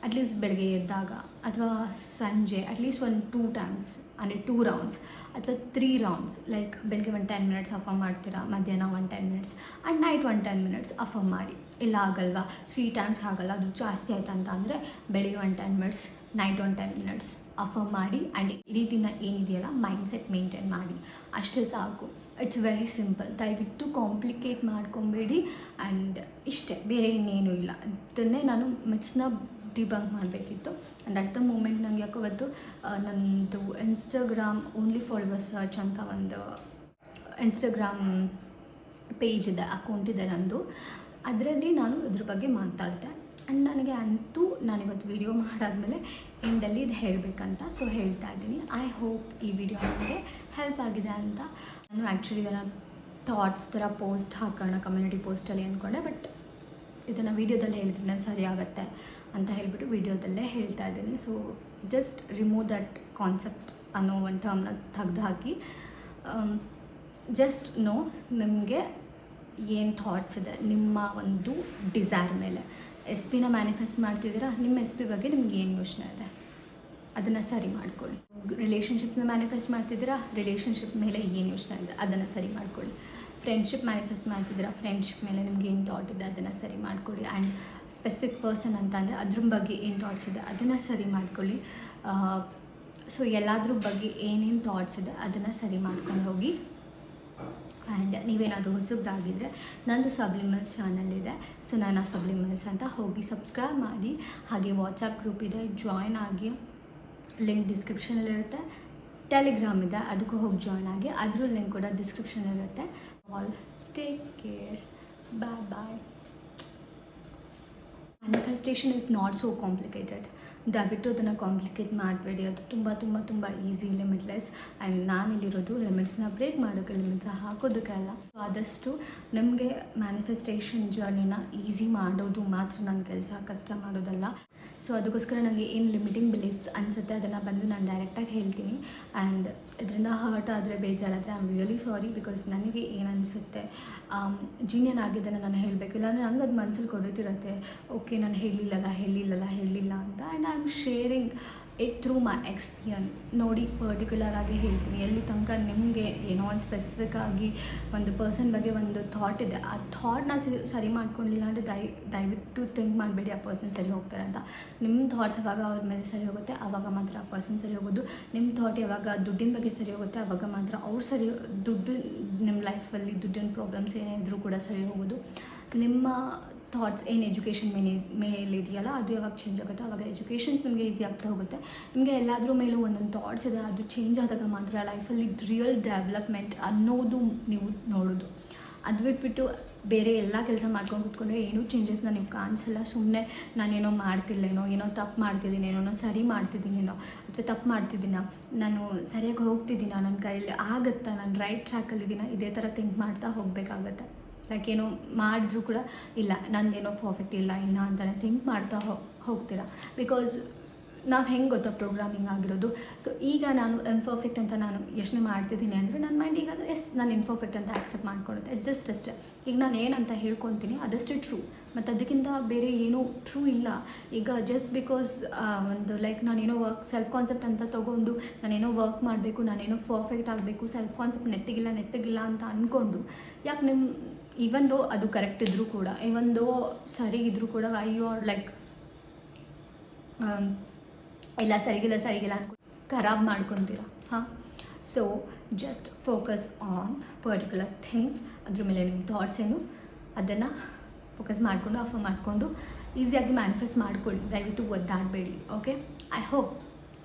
ಅಟ್ಲೀಸ್ಟ್ ಬೆಳಗ್ಗೆ ಎದ್ದಾಗ ಅಥವಾ ಸಂಜೆ ಅಟ್ಲೀಸ್ಟ್ ಒಂದು 2 ಟೈಮ್ಸ್ ಅಂದರೆ 2 ರೌಂಡ್ಸ್ ಅಥವಾ 3 ರೌಂಡ್ಸ್, ಲೈಕ್ ಬೆಳಗ್ಗೆ ಒಂದು 10 ಮಿನಿಟ್ಸ್ ಅಫರ್ ಮಾಡ್ತೀರಾ, ಮಧ್ಯಾಹ್ನ ಒಂದು 10 ಮಿನಿಟ್ಸ್ ಆ್ಯಂಡ್ ನೈಟ್ ಒಂದು 10 ಮಿನಿಟ್ಸ್ ಅಫರ್ ಮಾಡಿ. ಇಲ್ಲ ಆಗಲ್ವಾ, 3 ಟೈಮ್ಸ್ ಆಗಲ್ಲ, ಅದು ಜಾಸ್ತಿ ಆಯ್ತು ಅಂತ ಅಂದರೆ ಬೆಳಿಗ್ಗೆ ಒಂದು 10 ಮಿನಿಟ್ಸ್, ನೈಟ್ ಒಂದು 10 ಮಿನಿಟ್ಸ್ ಅಫರ್ ಮಾಡಿ. ಆ್ಯಂಡ್ ಇಡೀ ದಿನ ಏನಿದೆಯಲ್ಲ ಮೈಂಡ್ಸೆಟ್ ಮೇಂಟೈನ್ ಮಾಡಿ, ಅಷ್ಟೇ ಸಾಕು. ಇಟ್ಸ್ ವೆರಿ ಸಿಂಪಲ್, ದಯವಿಟ್ಟು ಕಾಂಪ್ಲಿಕೇಟ್ ಮಾಡ್ಕೊಬೇಡಿ. ಆ್ಯಂಡ್ ಇಷ್ಟೇ, ಬೇರೆ ಇನ್ನೇನು ಇಲ್ಲ. ಇದನ್ನೇ ನಾನು ಮಿತ್ಸ್ನ ಡಿಬಂಕ್ ಮಾಡಬೇಕಿತ್ತು. ಆ್ಯಂಡ್ ಅಟ್ ದ ಮೂಮೆಂಟ್ ನನಗೆ ಯಾಕೋ ಇವತ್ತು ನನ್ನದು Instagram only for your search ಅಂತ ಒಂದು ಇನ್ಸ್ಟಾಗ್ರಾಮ್ ಪೇಜ್ ಇದೆ, ಅಕೌಂಟ್ ಇದೆ ನಂದು. ಅದರಲ್ಲಿ ನಾನು ಇದ್ರ ಬಗ್ಗೆ ಮಾತಾಡಿದೆ. ಆ್ಯಂಡ್ ನನಗೆ ಅನಿಸ್ತು ನಾನಿವತ್ತು ವೀಡಿಯೋ ಮಾಡಾದ್ಮೇಲೆ ಎಂಡಲ್ಲಿ ಇದು ಹೇಳಬೇಕಂತ. ಸೊ ಹೇಳ್ತಾ ಇದ್ದೀನಿ. ಐ ಹೋಪ್ ಈ ವಿಡಿಯೋ ನನಗೆ ಹೆಲ್ಪ್ ಆಗಿದೆ ಅಂತ. ನಾನು ಆ್ಯಕ್ಚುಲಿ ಇದನ್ನು ಥಾಟ್ಸ್ ಥರ ಪೋಸ್ಟ್ ಹಾಕೋಣ ಕಮ್ಯುನಿಟಿ ಪೋಸ್ಟಲ್ಲಿ ಅಂದ್ಕೊಂಡೆ, ಬಟ್ ಇದನ್ನು ವೀಡಿಯೋದಲ್ಲಿ ಹೇಳಿದ್ರೆ ಸರಿ ಆಗುತ್ತೆ ಅಂತ ಹೇಳಿಬಿಟ್ಟು ವೀಡಿಯೋದಲ್ಲೇ ಹೇಳ್ತಾ ಇದ್ದೀನಿ. So just remove that concept ಅನ್ನೋ ಒಂದು ಟರ್ಮ್ನ ತೆಗ್ದು ಹಾಕಿ, ಜಸ್ಟ್ ನೋ ನಿಮಗೆ ಏನು ಥಾಟ್ಸ್ ಇದೆ ನಿಮ್ಮ ಒಂದು ಡಿಸೈರ್ ಮೇಲೆ. ಎಸ್ ಪಿನ ಮ್ಯಾನಿಫೆಸ್ಟ್ ಮಾಡ್ತಿದ್ದೀರಾ, ನಿಮ್ಮ ಎಸ್ ಪಿ ಬಗ್ಗೆ ನಿಮ್ಗೆ ಏನು ಯೋಚನೆ ಇದೆ ಅದನ್ನು ಸರಿ ಮಾಡ್ಕೊಳ್ಳಿ. ರಿಲೇಷನ್ಶಿಪ್ನ ಮ್ಯಾನಿಫೆಸ್ಟ್ ಮಾಡ್ತಿದ್ದೀರಾ, ರಿಲೇಷನ್ಶಿಪ್ ಮೇಲೆ ಏನು ಯೋಚನೆ ಇದೆ ಅದನ್ನು ಸರಿ ಮಾಡ್ಕೊಳ್ಳಿ. ಫ್ರೆಂಡ್ಶಿಪ್ ಮ್ಯಾನಿಫೆಸ್ಟ್ ಮಾಡ್ತಿದ್ದೀರಾ, ಫ್ರೆಂಡ್ಶಿಪ್ ಮೇಲೆ ನಿಮ್ಗೆ ಏನು ಥಾಟ್ ಇದೆ ಅದನ್ನು ಸರಿ ಮಾಡ್ಕೊಳ್ಳಿ. ಆ್ಯಂಡ್ ಸ್ಪೆಸಿಫಿಕ್ ಪರ್ಸನ್ ಅಂತ ಅಂದರೆ ಅದ್ರ ಬಗ್ಗೆ ಏನು ಥಾಟ್ಸ್ ಇದೆ ಅದನ್ನು ಸರಿ ಮಾಡ್ಕೊಳ್ಳಿ. ಸೊ ಎಲ್ಲದ್ರ ಬಗ್ಗೆ ಏನೇನು ಥಾಟ್ಸ್ ಇದೆ ಅದನ್ನು ಸರಿ ಮಾಡ್ಕೊಂಡು ಹೋಗಿ. ಆ್ಯಂಡ್ ನೀವೇನಾದರೂ ಹೊಸಬ್ರಾಗಿದ್ದರೆ ನಂದು ಸಬ್ಲಿಮಲ್ಸ್ ಚಾನಲ್ ಇದೆ, ಸುನಾನಾ ಸಬ್ಲಿಮಲ್ಸ್ ಅಂತ, ಹೋಗಿ ಸಬ್ಸ್ಕ್ರೈಬ್ ಮಾಡಿ. ಹಾಗೆ ವಾಟ್ಸಪ್ ಗ್ರೂಪ್ ಇದೆ, ಜಾಯ್ನ್ ಆಗಿ, ಲಿಂಕ್ ಡಿಸ್ಕ್ರಿಪ್ಷನಲ್ಲಿರುತ್ತೆ. ಟೆಲಿಗ್ರಾಮ್ ಇದೆ, ಅದಕ್ಕೂ ಹೋಗಿ ಜಾಯ್ನ್ ಆಗಿ, ಅದ್ರ ಲಿಂಕ್ ಕೂಡ ಡಿಸ್ಕ್ರಿಪ್ಷನಲ್ಲಿರುತ್ತೆ. All take care, bye bye. Manifestation is not so complicated. ದಯವಿಟ್ಟು ಅದನ್ನು ಕಾಂಪ್ಲಿಕೇಟ್ ಮಾಡಬೇಡಿ, ಅದು ತುಂಬ ತುಂಬ ತುಂಬ ಈಸಿ, ಲಿಮಿಟ್ಲೆಸ್. ಆ್ಯಂಡ್ ನಾನಿಲ್ಲಿರೋದು ಲಿಮಿಟ್ಸ್ನ ಬ್ರೇಕ್ ಮಾಡೋಕ್ಕೆ, ಲಿಮಿಟ್ಸ್ ಹಾಕೋದಕ್ಕೆ ಅಲ್ಲ. ಸೊ ಆದಷ್ಟು ನಮಗೆ ಮ್ಯಾನಿಫೆಸ್ಟೇಷನ್ ಜರ್ನಿನ ಈಸಿ ಮಾಡೋದು ಮಾತ್ರ ನನ್ನ ಕೆಲಸ, ಕಷ್ಟ ಮಾಡೋದಲ್ಲ. ಸೊ ಅದಕ್ಕೋಸ್ಕರ ನನಗೆ ಏನು ಲಿಮಿಟಿಂಗ್ ಬಿಲೀಫ್ಸ್ ಅನಿಸುತ್ತೆ ಅದನ್ನು ಬಂದು ನಾನು ಡೈರೆಕ್ಟಾಗಿ ಹೇಳ್ತೀನಿ. ಆ್ಯಂಡ್ ಇದರಿಂದ ಹರ್ಟ್ ಆದರೆ, ಬೇಜಾರಾದರೆ I am really sorry. Because ನನಗೆ ಏನು ಅನಿಸುತ್ತೆ ಜೀನಿಯನ್ ಆಗಿದ್ದನ್ನು ನಾನು ಹೇಳಬೇಕು, ಇಲ್ಲಾಂದರೆ ನಂಗೆ ಅದು ಮನಸ್ಸಲ್ಲಿ ಕೊಡುತ್ತಿರುತ್ತೆ, ಓಕೆ ನಾನು ಹೇಳಿಲ್ಲ ಅಂತ. And I am sharing it through my experience. ನೋಡಿ, ಪರ್ಟಿಕ್ಯುಲರ್ ಆಗಿ ಹೇಳ್ತೀನಿ, ಎಲ್ಲಿ ತನಕ ನಿಮಗೆ ಏನೋ ಒಂದು ಸ್ಪೆಸಿಫಿಕ್ ಆಗಿ ಒಂದು ಪರ್ಸನ್ ಬಗ್ಗೆ ಒಂದು ಥಾಟ್ ಇದೆ, ಆ ಥಾಟ್ನ ಸರಿ ಮಾಡ್ಕೊಳ್ಳಿಲ್ಲ ಅಂದರೆ ದಯವಿಟ್ಟು ಥಿಂಕ್ ಮಾಡಬೇಡಿ ಆ ಪರ್ಸನ್ ಸರಿ ಹೋಗ್ತಾರೆ ಅಂತ. ನಿಮ್ಮ ಥಾಟ್ಸ್ ಯಾವಾಗ ಅವ್ರ ಮೇಲೆ ಸರಿ ಹೋಗುತ್ತೆ ಆವಾಗ ಮಾತ್ರ ಆ ಪರ್ಸನ್ ಸರಿ ಹೋಗೋದು. ನಿಮ್ಮ ಥಾಟ್ ಯಾವಾಗ ದುಡ್ಡಿನ ಬಗ್ಗೆ ಸರಿ ಹೋಗುತ್ತೆ ಆವಾಗ ಮಾತ್ರ ಅವ್ರು ಸರಿ, ದುಡ್ಡು ನಿಮ್ಮ ಲೈಫಲ್ಲಿ ದುಡ್ಡಿನ ಪ್ರಾಬ್ಲಮ್ಸ್ ಏನೇ ಇದ್ದರೂ ಕೂಡ ಸರಿ ಹೋಗೋದು. ನಿಮ್ಮ ಥಾಟ್ಸ್ ಏನು ಎಜುಕೇಷನ್ ಮೇಲೆ ಇದೆಯಲ್ಲ ಅದು ಯಾವಾಗ ಚೇಂಜ್ ಆಗುತ್ತೆ ಆವಾಗ ಎಜುಕೇಷನ್ಸ್ ನಿಮಗೆ ಈಸಿ ಆಗ್ತಾ ಹೋಗುತ್ತೆ. ನಿಮಗೆ ಎಲ್ಲಾದ್ರ ಮೇಲೂ ಒಂದೊಂದು ಥಾಟ್ಸ್ ಇದೆ, ಅದು ಚೇಂಜ್ ಆದಾಗ ಮಾತ್ರ ಲೈಫಲ್ಲಿ ರಿಯಲ್ ಡೆವಲಪ್ಮೆಂಟ್ ಅನ್ನೋದು ನೀವು ನೋಡೋದು. ಅದು ಬಿಟ್ಬಿಟ್ಟು ಬೇರೆ ಎಲ್ಲ ಕೆಲಸ ಮಾಡ್ಕೊಂಡು ಕೂತ್ಕೊಂಡ್ರೆ ಏನೂ ಚೇಂಜಸ್ನ ನೀವು ಕಾಣಿಸಲ್ಲ. ಸುಮ್ಮನೆ ನಾನೇನೋ ಮಾಡ್ತಿಲ್ಲೇನೋ, ಏನೋ ತಪ್ಪು ಮಾಡ್ತಿದ್ದೀನೇನೋ, ಸರಿ ಮಾಡ್ತಿದ್ದೀನೇನೋ ಅಥವಾ ತಪ್ಪು ಮಾಡ್ತಿದ್ದೀನ, ನಾನು ಸರಿಯಾಗಿ ಹೋಗ್ತಿದ್ದೀನ, ನನ್ನ ಕೈಯಲ್ಲಿ ಆಗುತ್ತಾ, ನಾನು ರೈಟ್ ಟ್ರ್ಯಾಕಲ್ಲಿದ್ದೀನ, ಇದೇ ಥರ ಥಿಂಕ್ ಮಾಡ್ತಾ ಹೋಗಬೇಕಾಗತ್ತೆ. ಲೈಕ್ ಏನೋ ಮಾಡಿದ್ರೂ ಕೂಡ ಇಲ್ಲ ನಂದೇನೋ ಪರ್ಫೆಕ್ಟ್ ಇಲ್ಲ ಇನ್ನು ಅಂತಲೇ ಥಿಂಕ್ ಮಾಡ್ತಾ ಹೋಗ್ತೀರಾ. ಬಿಕಾಸ್ ನಾವು ಹೆಂಗೆ ಗೊತ್ತಾ ಪ್ರೋಗ್ರಾಮಿಂಗ್ ಆಗಿರೋದು. ಸೊ ಈಗ ನಾನು ಇನ್ಪರ್ಫೆಕ್ಟ್ ಅಂತ ನಾನು ಯೋಚನೆ ಮಾಡ್ತಿದ್ದೀನಿ ಅಂದರೆ ನನ್ನ ಮೈಂಡ್ ಈಗ ನಾನು ಇನ್ಪರ್ಫೆಕ್ಟ್ ಅಂತ ಆಕ್ಸೆಪ್ಟ್ ಮಾಡ್ಕೊಳ್ಳುತ್ತೆ. ಅಷ್ಟೇ. ಈಗ ನಾನು ಏನಂತ ಹೇಳ್ಕೊತೀನಿ ಅದಷ್ಟೇ ಟ್ರೂ, ಮತ್ತು ಅದಕ್ಕಿಂತ ಬೇರೆ ಏನೂ ಟ್ರೂ ಇಲ್ಲ. ಈಗ ಜಸ್ಟ್ ಬಿಕಾಸ್ ಒಂದು ಲೈಕ್ ನಾನೇನೋ ಸೆಲ್ಫ್ ಕಾನ್ಸೆಪ್ಟ್ ಅಂತ ತೊಗೊಂಡು ನಾನೇನೋ ವರ್ಕ್ ಮಾಡಬೇಕು, ನಾನೇನೋ ಪರ್ಫೆಕ್ಟ್ ಆಗಬೇಕು, ಸೆಲ್ಫ್ ಕಾನ್ಸೆಪ್ಟ್ ನೆಟ್ಟಿಗಿಲ್ಲ ಅಂತ ಅಂದ್ಕೊಂಡು ಯಾಕೆ ಈವನ್ ದೋ ಅದು ಕರೆಕ್ಟ್ ಇದ್ದರೂ ಕೂಡ, ಈವನ್ ದೋ ಸರಿ ಇದ್ದರೂ ಕೂಡ ಯು ಆರ್ ಲೈಕ್ ಇಲ್ಲ ಸರಿಗಿಲ್ಲ ಅನ್ಕೊಂಡು ಖರಾಬ್ ಮಾಡ್ಕೊತೀರ. ಹಾಂ, so just focus on particular things. ಅದ್ರ ಮೇಲೆ ನಿಮ್ಮ ಥಾಟ್ಸ್ ಏನು ಅದನ್ನು ಫೋಕಸ್ ಮಾಡಿಕೊಂಡು ಮಾಡಿಕೊಂಡು ಈಸಿಯಾಗಿ ಮ್ಯಾನಿಫೆಸ್ಟ್ ಮಾಡ್ಕೊಳ್ಳಿ. ದಯವಿಟ್ಟು ಒದ್ದಾಡಬೇಡಿ. ಓಕೆ, ಐ ಹೋಪ್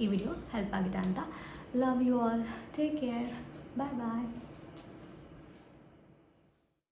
ಈ ವಿಡಿಯೋ ಹೆಲ್ಪ್ ಆಗಿದೆ ಅಂತ. Love you all, take care, bye bye.